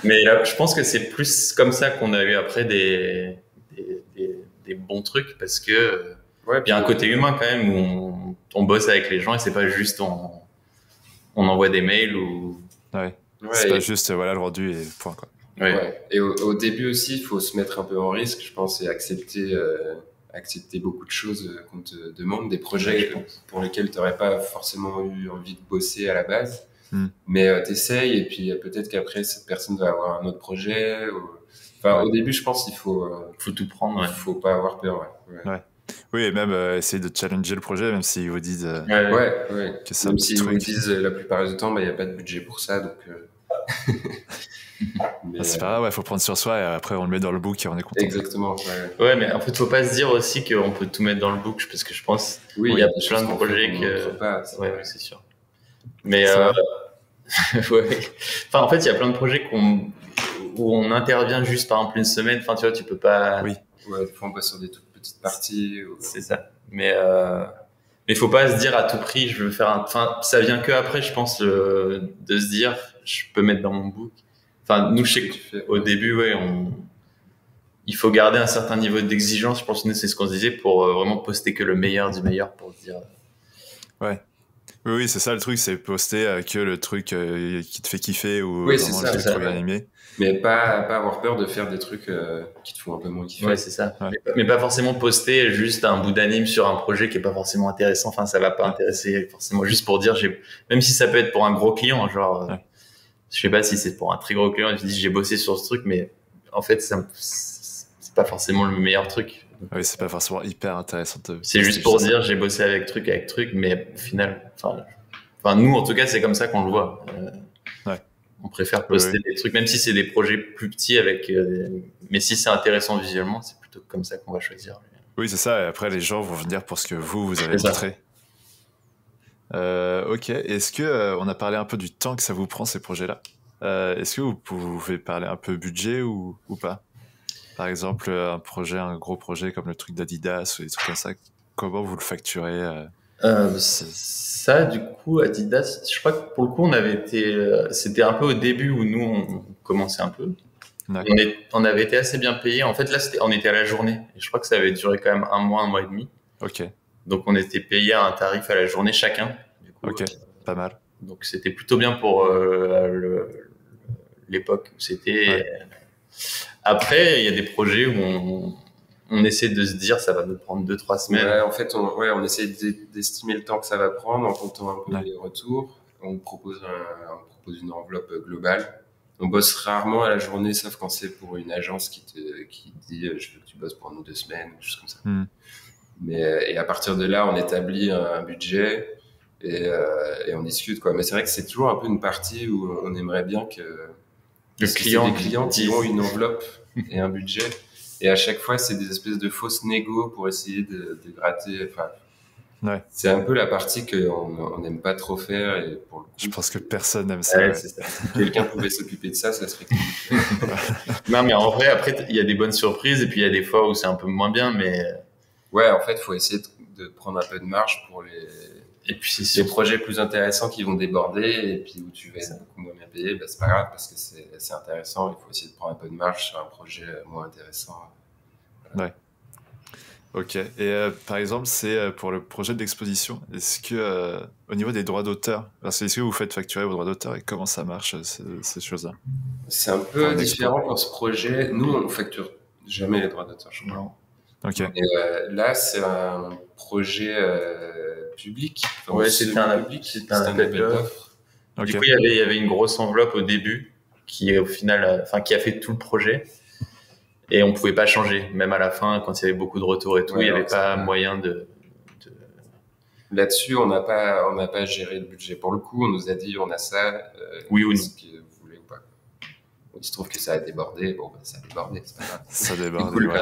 Mais là, je pense que c'est plus comme ça qu'on a eu après des bons trucs parce que il y a un côté humain quand même où on bosse avec les gens et c'est pas juste on envoie des mails ou. Ouais. C'est pas juste voilà le rendu et point quoi. Ouais. Et au début aussi, il faut se mettre un peu en risque, je pense, et accepter beaucoup de choses qu'on te demande, des projets pour lesquels tu n'aurais pas forcément eu envie de bosser à la base. Mais t'essayes et puis peut-être qu'après cette personne va avoir un autre projet. Enfin, au début, je pense qu'il faut tout prendre. Il faut pas avoir peur. Ouais. Oui, et même essayer de challenger le projet, même s'ils vous disent que c'est un même petit s'ils truc. vous disent la plupart du temps, il n'y a pas de budget pour ça, donc. Mais c'est pas grave, faut prendre sur soi et après on le met dans le book et on est content. Exactement. Ouais, mais en fait, faut pas se dire aussi qu'on peut tout mettre dans le book, parce que je pense qu'il y a plein de projets que. C'est sûr. Mais enfin, en fait, il y a plein de projets où on intervient juste par exemple une semaine. Enfin, tu vois, tu peux pas. Oui. Ouais, des fois on passe sur des toutes petites parties. C'est ça. Mais faut pas se dire à tout prix, je veux faire Enfin, ça vient que après, je pense, de se dire, je peux mettre dans mon book. Enfin, nous, je sais qu'au début, il faut garder un certain niveau d'exigence. Je pense que c'est ce qu'on se disait pour vraiment poster que le meilleur du meilleur pour se dire. Ouais. Oui, c'est ça le truc, c'est poster que le truc qui te fait kiffer ou vraiment le truc trop bien animé. Mais pas avoir peur de faire des trucs qui te font un peu moins kiffer. Ouais, c'est ça. Ouais. Mais pas forcément poster juste un bout d'anime sur un projet qui est pas forcément intéressant. Enfin, ça va pas intéresser forcément. Juste pour dire, même si ça peut être pour un gros client, genre, je sais pas si c'est pour un très gros client, je dis j'ai bossé sur ce truc, mais en fait, c'est pas forcément le meilleur truc. Oui, c'est pas forcément hyper intéressant. C'est juste pour dire j'ai bossé avec truc, mais au final, enfin nous en tout cas, c'est comme ça qu'on le voit. On préfère poster des trucs, même si c'est des projets plus petits mais si c'est intéressant visuellement, c'est plutôt comme ça qu'on va choisir. Oui, c'est ça. Et après, les gens vont venir pour ce que vous avez montré. Ok. Est-ce que on a parlé un peu du temps que ça vous prend ces projets-là? Est-ce que vous pouvez parler un peu budget ou pas? Par exemple, un gros projet comme le truc d'Adidas ou des trucs comme ça, comment vous le facturez? Ça, du coup, Adidas, je crois que pour le coup, c'était un peu au début où nous, on commençait un peu. On avait été assez bien payés. En fait, là, on était à la journée. Et je crois que ça avait duré quand même un mois et demi. Ok. Donc, on était payés à un tarif à la journée chacun. Du coup, ok, pas mal. Donc, c'était plutôt bien pour l'époque où c'était. Ouais. Après, il y a des projets où on essaie de se dire ça va nous prendre 2-3 semaines. Ouais, en fait, on essaie d'estimer le temps que ça va prendre en comptant un peu les retours. On propose une enveloppe globale. On bosse rarement à la journée, sauf quand c'est pour une agence qui dit je veux que tu bosses pour nous 2 semaines, quelque chose comme ça. Et à partir de là, on établit un budget et on discute, quoi. Mais c'est vrai que c'est toujours un peu une partie où on aimerait bien que des clients qui ont une enveloppe et un budget. Et à chaque fois, c'est des espèces de fausses négos pour essayer de gratter. Enfin, c'est un peu la partie qu'on n'aime pas trop faire. Et pour le coup, je pense que personne n'aime ça. C'est ça. Si quelqu'un pouvait s'occuper de ça serait cool. Non, mais en vrai, après, il y a des bonnes surprises et puis il y a des fois où c'est un peu moins bien. Mais ouais, en fait, il faut essayer de prendre un peu de marge pour les projets plus intéressants qui vont déborder et puis où tu vas être beaucoup moins bien payé, c'est pas grave parce que c'est intéressant. Il faut essayer de prendre un peu de marge sur un projet moins intéressant. Ouais. Ok. Et par exemple, c'est pour le projet d'exposition. Est-ce que au niveau des droits d'auteur, est-ce que vous faites facturer vos droits d'auteur et comment ça marche ces choses-là? C'est un peu différent pour ce projet. Nous, on facture jamais les droits d'auteur, je crois. Ok. Et là, c'est un projet public. Enfin, ouais, c'était un appel d'offres. Du coup, il y avait une grosse enveloppe au début qui, au final, qui a fait tout le projet. Et on pouvait pas changer, même à la fin, quand il y avait beaucoup de retours et tout, il n'y avait pas moyen de. Là-dessus, on n'a pas géré le budget. Pour le coup, on nous a dit on a ça. Oui ou non. Ce que vous voulez ou pas. Il se trouve que ça a débordé. Bon, ça a débordé, c'est pas grave. Ça déborde. Cool,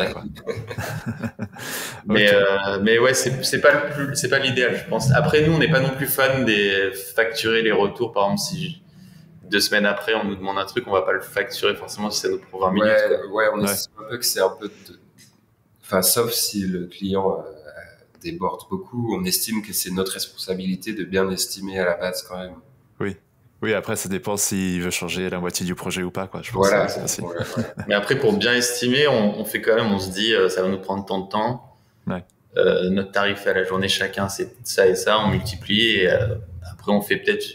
mais ouais, c'est pas l'idéal, je pense. Après, nous, on n'est pas non plus fan des facturer les retours. Par exemple, si 2 semaines après, on nous demande un truc, on va pas le facturer forcément si ça nous prend 20 minutes. Ouais, on estime un peu que c'est un peu Enfin, sauf si le client déborde beaucoup, on estime que c'est notre responsabilité de bien estimer à la base quand même. Oui, après, ça dépend s'il veut changer la moitié du projet ou pas, quoi. Je pense voilà. Mais après, pour bien estimer, on fait quand même, on se dit, ça va nous prendre tant de temps. Ouais. Notre tarif à la journée, chacun, c'est ça et ça, on multiplie et après, on fait peut-être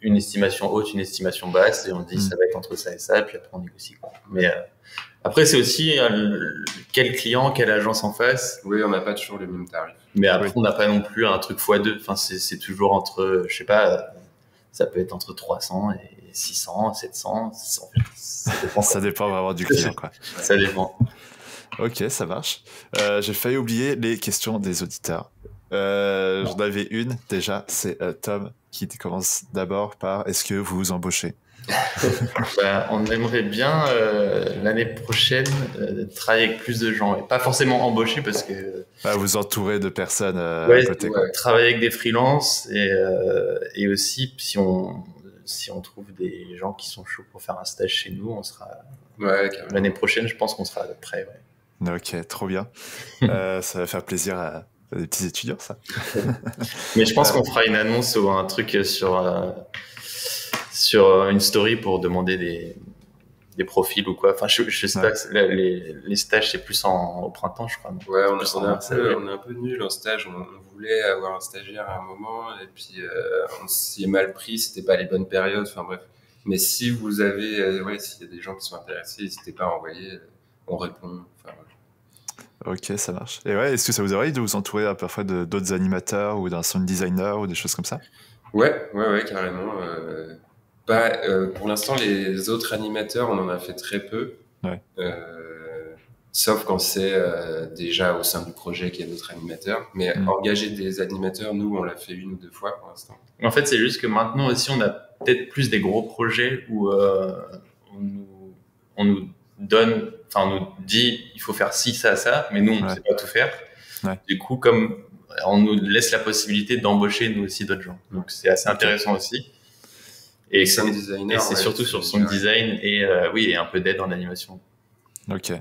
une estimation haute, une estimation basse, et on dit ça va être entre ça et ça, et puis après on négocie, quoi. Mais après, c'est aussi quel client, quelle agence en face. Oui, on n'a pas toujours les mêmes tarifs. Mais après, on n'a pas non plus un truc x2. Enfin, c'est toujours entre, je sais pas, ça peut être entre 300 et 600, 700. Ça dépend. Ça dépend vraiment du client, quoi. Ça dépend. Ok, ça marche. J'ai failli oublier les questions des auditeurs. J'en avais une déjà, c'est Tom qui commence d'abord par est-ce que vous vous embauchez? On aimerait bien l'année prochaine travailler avec plus de gens, et pas forcément embaucher parce que vous entourez de personnes à côté. Travailler avec des freelances et aussi si on trouve des gens qui sont chauds pour faire un stage chez nous, on sera l'année prochaine, je pense qu'on sera prêt. Ouais. Ok, trop bien. Ça va faire plaisir à des petits étudiants, ça. Mais je pense qu'on fera une annonce ou un truc sur une story pour demander des profils ou quoi. Enfin, je sais pas, les stages, c'est plus au printemps, je crois. Ouais, on est un peu nul en stage. On voulait avoir un stagiaire à un moment, et puis on s'y est mal pris, c'était pas les bonnes périodes, enfin bref. Mais si vous avez, s'il y a des gens qui sont intéressés, n'hésitez pas à envoyer, on répond. Enfin, Ok, ça marche. Et ouais, est-ce que ça vous arrive de vous entourer parfois d'autres animateurs ou d'un sound designer ou des choses comme ça? Ouais, carrément. Pour l'instant, les autres animateurs, on en a fait très peu. Ouais. Sauf quand c'est déjà au sein du projet qu'il y a d'autres animateurs. Mais engager des animateurs, nous, on l'a fait 1 ou 2 fois pour l'instant. En fait, c'est juste que maintenant aussi, on a peut-être plus des gros projets où on nous donne, enfin, on nous dit il faut faire ci, ça, ça, mais nous, on ne sait pas tout faire. Ouais. Du coup, comme on nous laisse la possibilité d'embaucher nous aussi d'autres gens. Donc, c'est assez intéressant aussi. Et c'est surtout sur son design et et un peu d'aide en animation. Ok.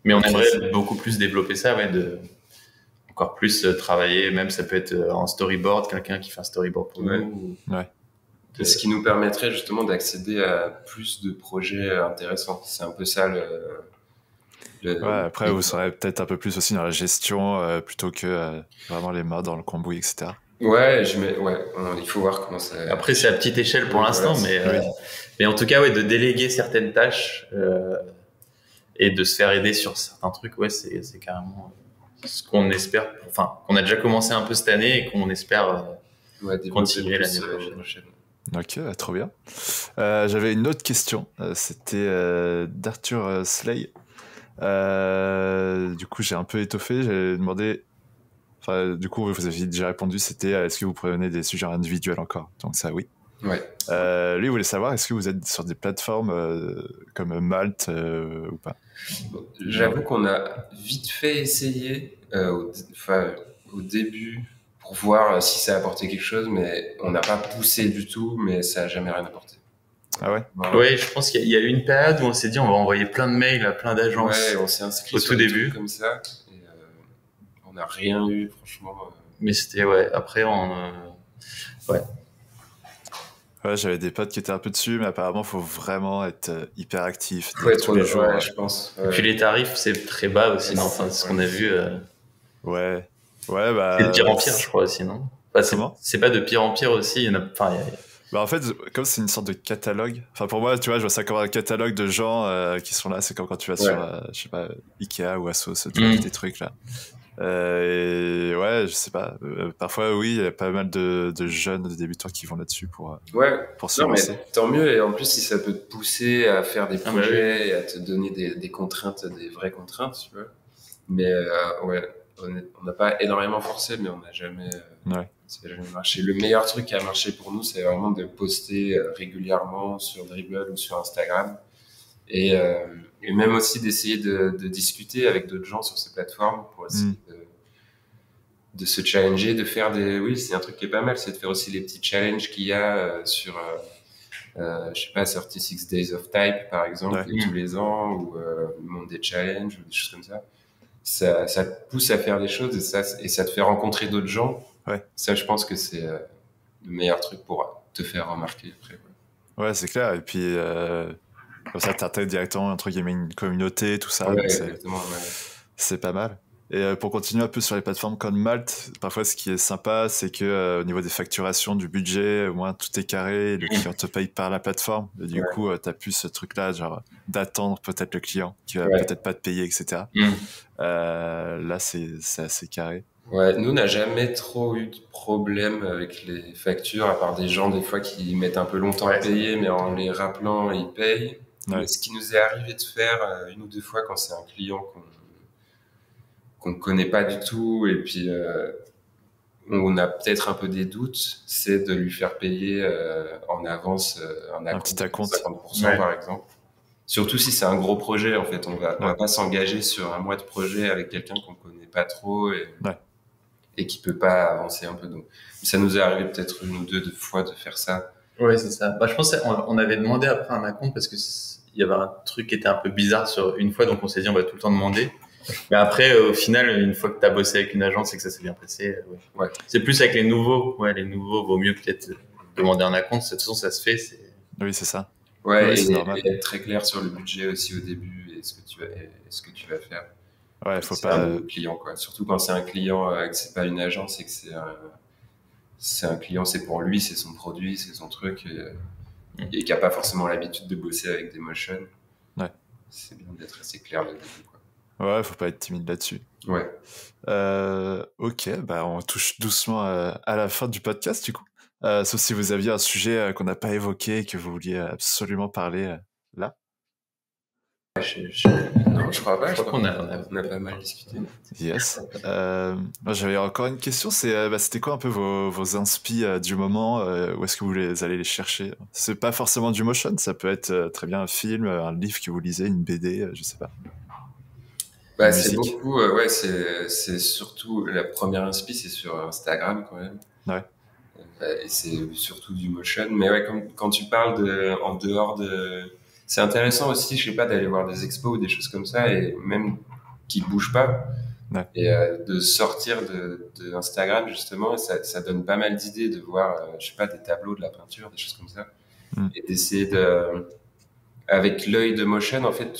Mais on aimerait beaucoup plus développer ça, encore plus travailler, même ça peut être en storyboard, quelqu'un qui fait un storyboard pour nous. Ce qui nous permettrait justement d'accéder à plus de projets intéressants. C'est un peu ça après, vous serez peut-être un peu plus aussi dans la gestion plutôt que vraiment les mains dans le cambouis, etc. Il faut voir comment ça. Après, c'est à petite échelle pour l'instant, mais en tout cas, de déléguer certaines tâches et de se faire aider sur certains trucs, c'est carrément ce qu'on espère. Enfin, qu'on a déjà commencé un peu cette année et qu'on espère continuer l'année prochaine. Ok, trop bien. J'avais une autre question. C'était d'Arthur Slay. Du coup, j'ai un peu étoffé. J'ai demandé. Enfin, du coup, vous avez déjà répondu. C'était est-ce que vous prenez des sujets individuels encore? Donc ça, oui. Ouais. Lui, il voulait savoir est-ce que vous êtes sur des plateformes comme Malte ou pas? J'avoue qu'on a vite fait essayer au début pour voir si ça apportait quelque chose, mais on n'a pas poussé du tout, mais ça n'a jamais rien apporté. Ah ouais? Oui, je pense qu'il y a eu une période où on s'est dit on va envoyer plein de mails à plein d'agences. Ouais, on s'est inscrit au tout début comme ça. Et, on n'a rien eu, franchement. Mais c'était après Ouais, j'avais des potes qui étaient un peu dessus, mais apparemment, il faut vraiment être hyper actif tous les jours. Ouais, je pense. Et puis les tarifs, c'est très bas aussi, non? Enfin, c'est ce qu'on a vu. Ouais, c'est de pire en pire, je crois aussi, non? C'est pas de pire en pire aussi. Il y en a. En fait, comme c'est une sorte de catalogue. Enfin, pour moi, tu vois, je vois ça comme un catalogue de gens qui sont là. C'est comme quand tu vas sur, je sais pas, Ikea ou Asos, tu vois, tous tes trucs là. Et je sais pas. Parfois, oui, il y a pas mal de jeunes, de débutants qui vont là-dessus pour se lancer. Mais tant mieux. Et en plus, si ça peut te pousser à faire des projets et à te donner des contraintes, des vraies contraintes, tu vois. Mais on n'a pas énormément forcé, mais on n'a jamais. Ça n'a jamais marché. Le meilleur truc qui a marché pour nous, c'est vraiment de poster régulièrement sur Dribbble ou sur Instagram. Et même aussi d'essayer de discuter avec d'autres gens sur ces plateformes pour essayer de se challenger, de faire c'est un truc qui est pas mal, c'est de faire aussi les petits challenges qu'il y a sur, je sais pas, 36 Days of Type, par exemple, tous les ans, ou le monde des challenges, ou des choses comme ça. Ça te pousse à faire des choses et ça te fait rencontrer d'autres gens. Ça, je pense que c'est le meilleur truc pour te faire remarquer après. Ouais, c'est clair. Et puis, comme ça, t'intègres directement, entre guillemets, une communauté, tout ça. Ouais, exactement. C'est pas mal. Et pour continuer un peu sur les plateformes comme Malte, parfois ce qui est sympa, c'est que au niveau des facturations, du budget, au moins tout est carré, le client te paye par la plateforme. Et du coup, tu n'as plus ce truc-là, genre d'attendre peut-être le client qui va peut-être pas te payer, etc. Là, c'est assez carré. Ouais, nous, on n'a jamais trop eu de problème avec les factures, à part des gens, des fois, qui mettent un peu longtemps à payer, mais en les rappelant, ils payent. Mais ce qui nous est arrivé de faire une ou deux fois quand c'est un client qu'on ne connaît pas du tout, et puis on a peut-être un peu des doutes, c'est de lui faire payer en avance un petit acompte, 50% par exemple. Surtout si c'est un gros projet, en fait. On va pas s'engager sur un mois de projet avec quelqu'un qu'on connaît pas trop et qui peut pas avancer un peu. Donc, ça nous est arrivé peut-être une ou deux fois de faire ça. Ouais, c'est ça. Bah, je pense qu'on avait demandé après un acompte parce que il y avait un truc qui était un peu bizarre sur une fois, donc on s'est dit on va tout le temps demander. Mais après, au final, une fois que tu as bossé avec une agence et que ça s'est bien passé, c'est plus avec les nouveaux. Ouais, les nouveaux, vaut mieux peut-être demander un acompte. De toute façon, ça se fait. Oui, c'est ça. Ouais, et être très clair sur le budget aussi au début et ce que tu vas faire. Ouais, faut pas. Un client, quoi. Surtout quand c'est un client, que c'est pas une agence et que c'est un client, c'est pour lui, c'est son produit, c'est son truc, et qui a pas forcément l'habitude de bosser avec des motions. Ouais. C'est bien d'être assez clair là-dessus, quoi. Ouais, faut pas être timide là-dessus. Ouais. Ok, bah on touche doucement à la fin du podcast du coup. Sauf si vous aviez un sujet qu'on n'a pas évoqué et que vous vouliez absolument parler là. Non, je crois pas. Je crois qu'on a pas mal discuté. Yes. Moi, j'avais encore une question. C'était quoi un peu vos inspi du moment? Où est-ce que vous allez les chercher? C'est pas forcément du motion, ça peut être très bien un film, un livre que vous lisez, une BD, je sais pas. Bah, c'est beaucoup, c'est surtout la première inspi, c'est sur Instagram quand même. Ouais. Et c'est surtout du motion. Mais ouais, quand tu parles en dehors de, c'est intéressant aussi, je sais pas, d'aller voir des expos ou des choses comme ça, et même qui bougent pas. Ouais. Et de sortir de Instagram justement, et ça donne pas mal d'idées de voir, je sais pas, des tableaux, de la peinture, des choses comme ça, et d'essayer avec l'œil de motion, en fait,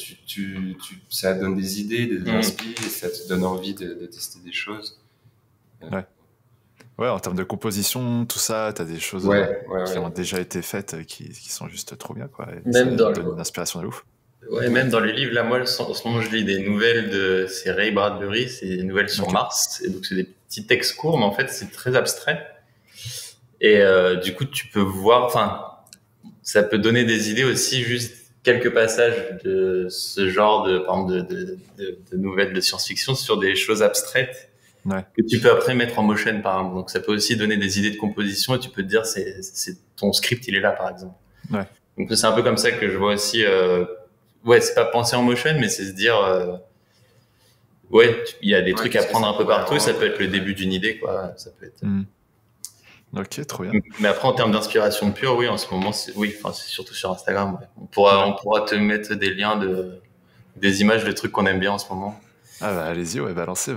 ça donne des idées, des inspi, et ça te donne envie de tester des choses. Ouais. Ouais, en termes de composition, tout ça, t'as des choses qui ont déjà été faites, qui sont juste trop bien, quoi. Et même ça donne une inspiration de ouf. Ouais, même dans les livres, là, moi, en ce moment, je lis des nouvelles c'est Ray Bradbury, c'est des nouvelles sur Mars, et donc c'est des petits textes courts, mais en fait, c'est très abstrait. Et du coup, tu peux voir, enfin, ça peut donner des idées aussi, juste quelques passages de ce genre par exemple, de nouvelles de science-fiction sur des choses abstraites que tu peux après mettre en motion, par exemple. Donc, ça peut aussi donner des idées de composition et tu peux te dire, c'est ton script, il est là, par exemple. Ouais. Donc, c'est un peu comme ça que je vois aussi, c'est pas penser en motion, mais c'est se dire, il y a des trucs à prendre un peu partout, ça peut être le début d'une idée, quoi. Ça peut être. Ok, trop bien. Mais après, en termes d'inspiration pure, oui, en ce moment, c'est surtout sur Instagram. Ouais. On pourra te mettre des liens des images de trucs qu'on aime bien en ce moment. Ah bah allez-y, balancez.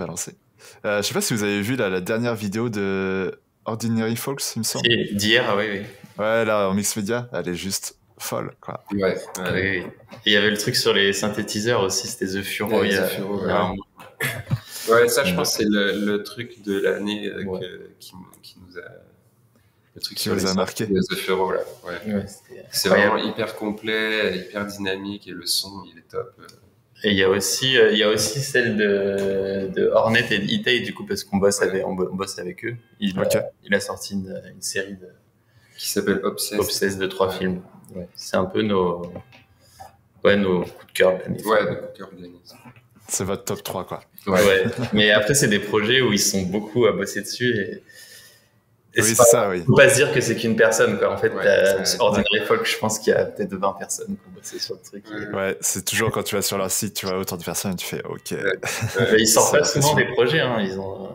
Je sais pas si vous avez vu la dernière vidéo de Ordinary Folks, il me semble. D'hier, oui. Ouais, là, en mix media, elle est juste folle, quoi. Ouais. Oui. Et il y avait le truc sur les synthétiseurs aussi, c'était The Furo. Ouais, ça, je pense, c'est le truc de l'année qui nous a... Le truc qui vous a marqué. The Furo, là. Ouais, c'est vraiment hyper complet, hyper dynamique, et le son, il est top. Et il y a aussi celle de Hornet et d'E-Tay, du coup, parce qu'on bosse avec eux. Il a sorti une série qui s'appelle Obsessed de 3 films. Ouais. C'est un peu nos coups de cœur de l'année. Ouais, nos coups de cœur de l'année. C'est votre top 3, quoi. Ouais. Mais après, c'est des projets où ils sont beaucoup à bosser dessus et c'est ça, oui. Faut pas se dire que c'est qu'une personne, quoi. En fait, Ordinary Folk, je pense qu'il y a peut-être 20 personnes qui ont bossé sur le truc. Ouais, c'est toujours quand tu vas sur leur site, tu vois autant de personnes et tu fais OK. Ils sortent pas souvent des projets, hein.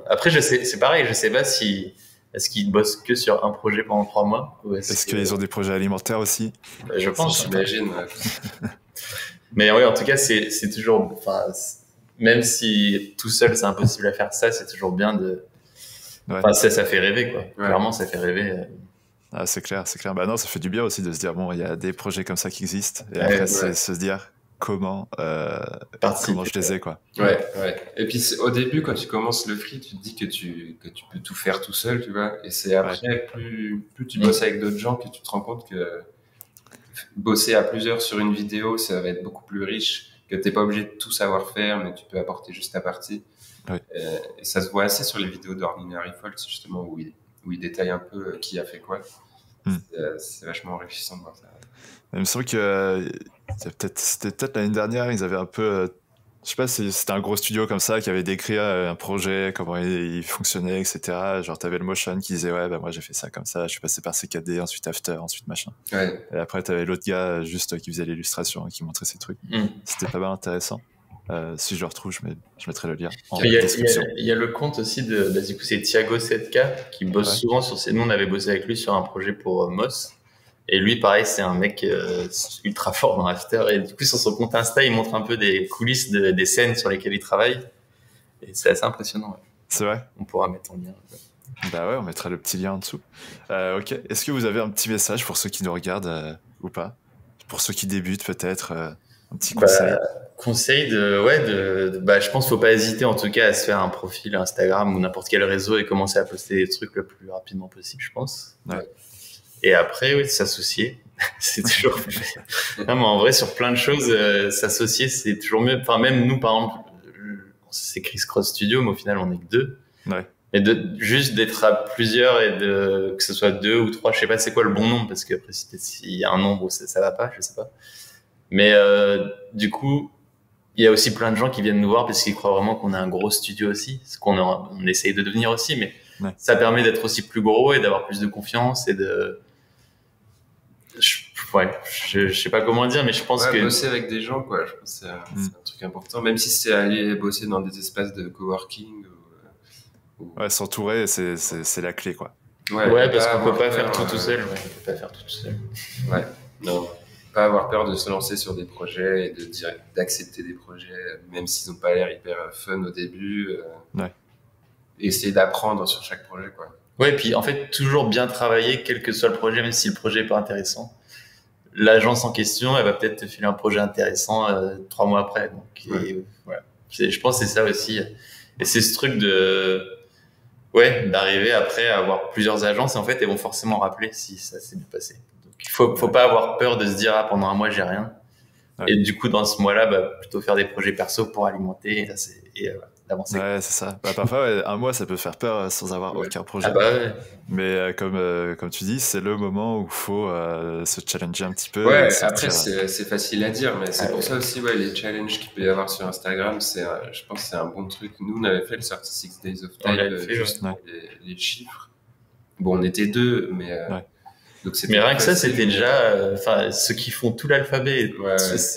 Après, c'est pareil, je sais pas est-ce qu'ils bossent que sur un projet pendant 3 mois? Est-ce qu'ils ont des projets alimentaires aussi? Je pense. J'imagine. Mais oui, en tout cas, c'est toujours, même si tout seul, c'est impossible à faire ça, c'est toujours bien de... ça fait rêver, quoi. Clairement, ça fait rêver. Ah, c'est clair. Bah non, ça fait du bien aussi de se dire, bon, il y a des projets comme ça qui existent. Et après, c'est se dire comment je les ai, quoi. Ouais. Et puis au début, quand tu commences le free, tu te dis que tu peux tout faire tout seul, tu vois. Et c'est après, plus tu bosses avec d'autres gens, que tu te rends compte que bosser à plusieurs sur une vidéo, ça va être beaucoup plus riche, que t'es pas obligé de tout savoir faire, mais tu peux apporter juste ta partie. Ouais. Et ça se voit assez sur les vidéos d'Ordinary Faults, justement, où il détaille un peu qui a fait quoi. C'est vachement enrichissant de voir ça. Il me semble que c'était peut-être l'année dernière, ils avaient un peu... je sais pas si c'était un gros studio comme ça qui avait décrit un projet, comment il fonctionnait, etc. Genre, t'avais le motion qui disait, ouais, bah moi j'ai fait ça comme ça, je suis passé par CKD, ensuite After, ensuite machin. Ouais. Et après, t'avais l'autre gars juste qui faisait l'illustration et qui montrait ses trucs. C'était pas mal intéressant. Si je le retrouve, je mettrai le lien en description. Il y a le compte aussi du coup, c'est Thiago 7K qui bosse souvent sur ces. Nous, on avait bossé avec lui sur un projet pour Moss. Et lui, pareil, c'est un mec ultra fort dans After. Et du coup, sur son compte Insta, il montre un peu des coulisses des scènes sur lesquelles il travaille. Et c'est assez impressionnant. Ouais. C'est vrai. On pourra mettre en lien. Bah ouais, on mettra le petit lien en dessous. Ok. Est-ce que vous avez un petit message pour ceux qui nous regardent ou pas? Pour ceux qui débutent, peut-être un petit conseil. Conseil je pense qu'il faut pas hésiter en tout cas à se faire un profil Instagram ou n'importe quel réseau et commencer à poster des trucs le plus rapidement possible, je pense. Ouais. Et après, oui, s'associer. C'est toujours non, mais en vrai, sur plein de choses, s'associer, c'est toujours mieux. Enfin, même nous, par exemple, c'est Chris Cross Studio, mais au final, on est que 2. Ouais. Et juste d'être à plusieurs et que ce soit 2 ou 3, je sais pas c'est quoi le bon nombre, parce que après, s'il y a un nombre où ça va pas, je sais pas. Mais du coup, il y a aussi plein de gens qui viennent nous voir parce qu'ils croient vraiment qu'on a un gros studio aussi, ce on essaye de devenir aussi, mais ça permet d'être aussi plus gros et d'avoir plus de confiance et de... Je sais pas comment dire, mais je pense que... bosser avec des gens, quoi, je pense que c'est un truc important, même si c'est aller bosser dans des espaces de coworking Ouais, s'entourer, c'est la clé, quoi. Ouais, parce qu'on peut pas faire tout seul. Ouais, on peut pas faire tout seul. Ouais, non. Pas avoir peur de se lancer sur des projets et d'accepter des projets, même s'ils n'ont pas l'air hyper fun au début. Ouais. Essayer d'apprendre sur chaque projet, quoi. Ouais, puis en fait, toujours bien travailler, quel que soit le projet, même si le projet est pas intéressant. L'agence en question, elle va peut-être te filer un projet intéressant 3 mois après. Donc, voilà. Je pense que c'est ça aussi. Et c'est ce truc d'arriver après à avoir plusieurs agences et en fait, elles vont forcément rappeler si ça s'est bien passé. Donc, il faut pas avoir peur de se dire, pendant un mois, j'ai rien. Ouais. Et du coup, dans ce mois-là, plutôt faire des projets perso pour alimenter d'avancer. Ouais, c'est ça. Parfois, un mois, ça peut faire peur sans avoir aucun projet. Ouais. Mais comme tu dis, c'est le moment où il faut se challenger un petit peu. Ouais, après, c'est facile à dire, mais c'est pour ça aussi, les challenges qu'il peut y avoir sur Instagram, je pense que c'est un bon truc. Nous, on avait fait le 36 Days of Time, juste les chiffres. Bon, on était 2, mais... Donc mais rien que ça, c'était déjà... ceux qui font tout l'alphabet.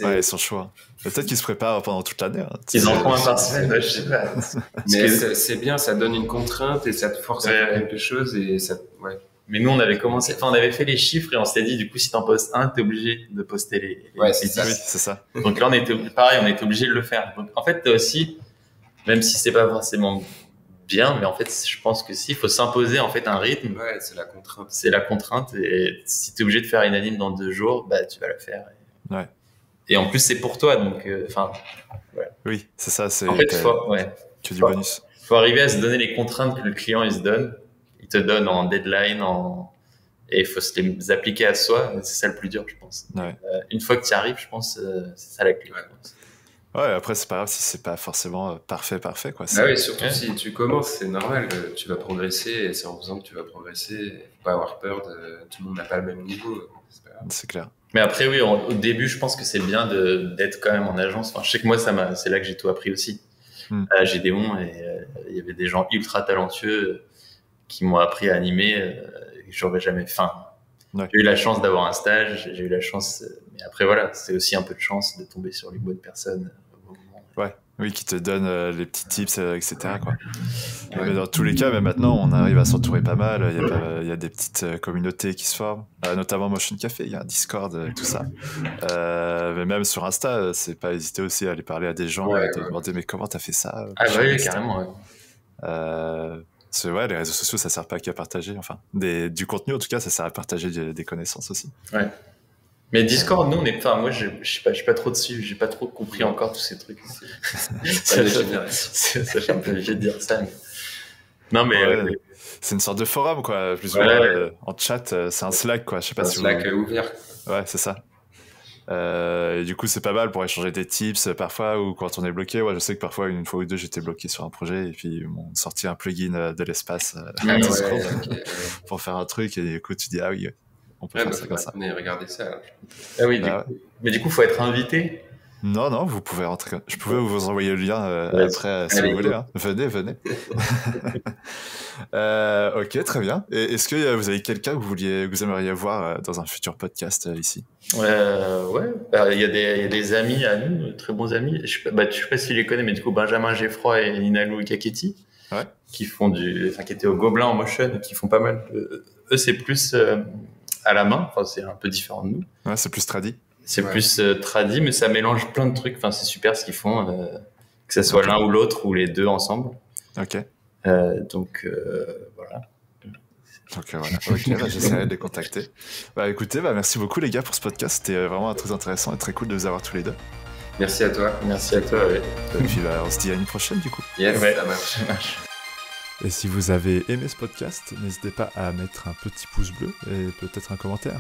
Ils sont chauds. Peut-être qu'ils se préparent pendant toute l'année. Ils en font un par semaine, je sais pas. Mais c'est bien, ça donne une contrainte et ça te force à faire quelque chose. Mais nous, on avait commencé... on avait fait les chiffres et on s'était dit, du coup, si t'en postes un, t'es obligé de poster les c'est ça. Donc là, on était obligé de le faire. Donc, en fait, aussi, même si c'est pas forcément... bien, mais en fait, je pense que il faut s'imposer en fait un rythme. Ouais, c'est la contrainte. C'est la contrainte, et si t'es obligé de faire une anime dans 2 jours, tu vas la faire. Et en plus, c'est pour toi, donc, Oui, c'est ça. En fait, que du bonus. Faut arriver à se donner les contraintes que le client il se donne. Il te donne en deadline, et il faut se les appliquer à soi. C'est ça le plus dur, je pense. Une fois que tu y arrives, je pense, c'est ça la clé. Ouais, après, c'est pas grave si c'est pas forcément parfait, quoi. Oui, surtout si tu commences, c'est normal, tu vas progresser, et c'est en faisant que tu vas progresser. Faut pas avoir peur tout le monde n'a pas le même niveau. C'est clair. Mais après, oui, au début, je pense que c'est bien d'être quand même en agence. Enfin, je sais que moi, c'est là que j'ai tout appris aussi. À Gédéon, et il y avait des gens ultra talentueux qui m'ont appris à animer, et que j'aurais jamais fait. J'ai eu la chance d'avoir un stage, j'ai eu la chance, mais après voilà, c'est aussi un peu de chance de tomber sur les bonnes personnes au bon moment. Oui, qui te donnent les petits tips, etc. quoi. Mais dans tous les cas, même maintenant, on arrive à s'entourer pas mal. Il y a des petites communautés qui se forment, notamment Motion Café, il y a un Discord, tout ça. Mais même sur Insta, c'est pas hésiter aussi à aller parler à des gens, et te demander mais comment t'as fait ça? Carrément. Les réseaux sociaux, ça sert pas qu'à partager, du contenu en tout cas, ça sert à partager des connaissances aussi. Ouais. Mais Discord, nous, moi, je sais pas trop dessus, j'ai pas trop compris encore tous ces trucs. Ça fait un peu léger de dire ça. Mais... Non, mais. Ouais, c'est une sorte de forum, quoi. Plus ou moins, en chat, c'est un Slack, quoi. Je sais pas si Slack ouvert. Ouais, c'est ça. Et du coup, c'est pas mal pour échanger des tips parfois, ou quand on est bloqué. Ouais, je sais que parfois, une fois ou deux, j'étais bloqué sur un projet et puis ils m'ont sorti un plugin de l'espace pour faire un truc. Et du coup, tu dis, ah oui, on peut faire ça comme ça. Mais regardez ça. Ah oui, mais du coup, faut être invité. Non, vous pouvez rentrer. Je pouvais vous envoyer le lien après, si vous voulez. Hein. Venez. Ok, très bien. Et est-ce que vous avez quelqu'un que vous aimeriez voir dans un futur podcast ici? Ouais. Il y a des amis à nous, très bons amis. Je sais pas si tu les connais, mais du coup, Benjamin Geffroy et Inalou Kaketi, qui font qui étaient au Gobelin en Motion, qui font pas mal. Eux, c'est plus à la main. Enfin, c'est un peu différent de nous. Ouais, c'est plus tradi. C'est plus tradi, mais ça mélange plein de trucs. Enfin, c'est super ce qu'ils font, que ce soit l'un ou l'autre ou les deux ensemble. Ok. Donc voilà. Donc voilà. Ok, j'essaierai de les contacter. Écoutez, merci beaucoup les gars pour ce podcast. C'était vraiment très intéressant et très cool de vous avoir tous les deux. Merci à toi. Merci à toi. Ouais. Et puis on se dit à une prochaine du coup. Yes, ça marche. Et si vous avez aimé ce podcast, n'hésitez pas à mettre un petit pouce bleu et peut-être un commentaire.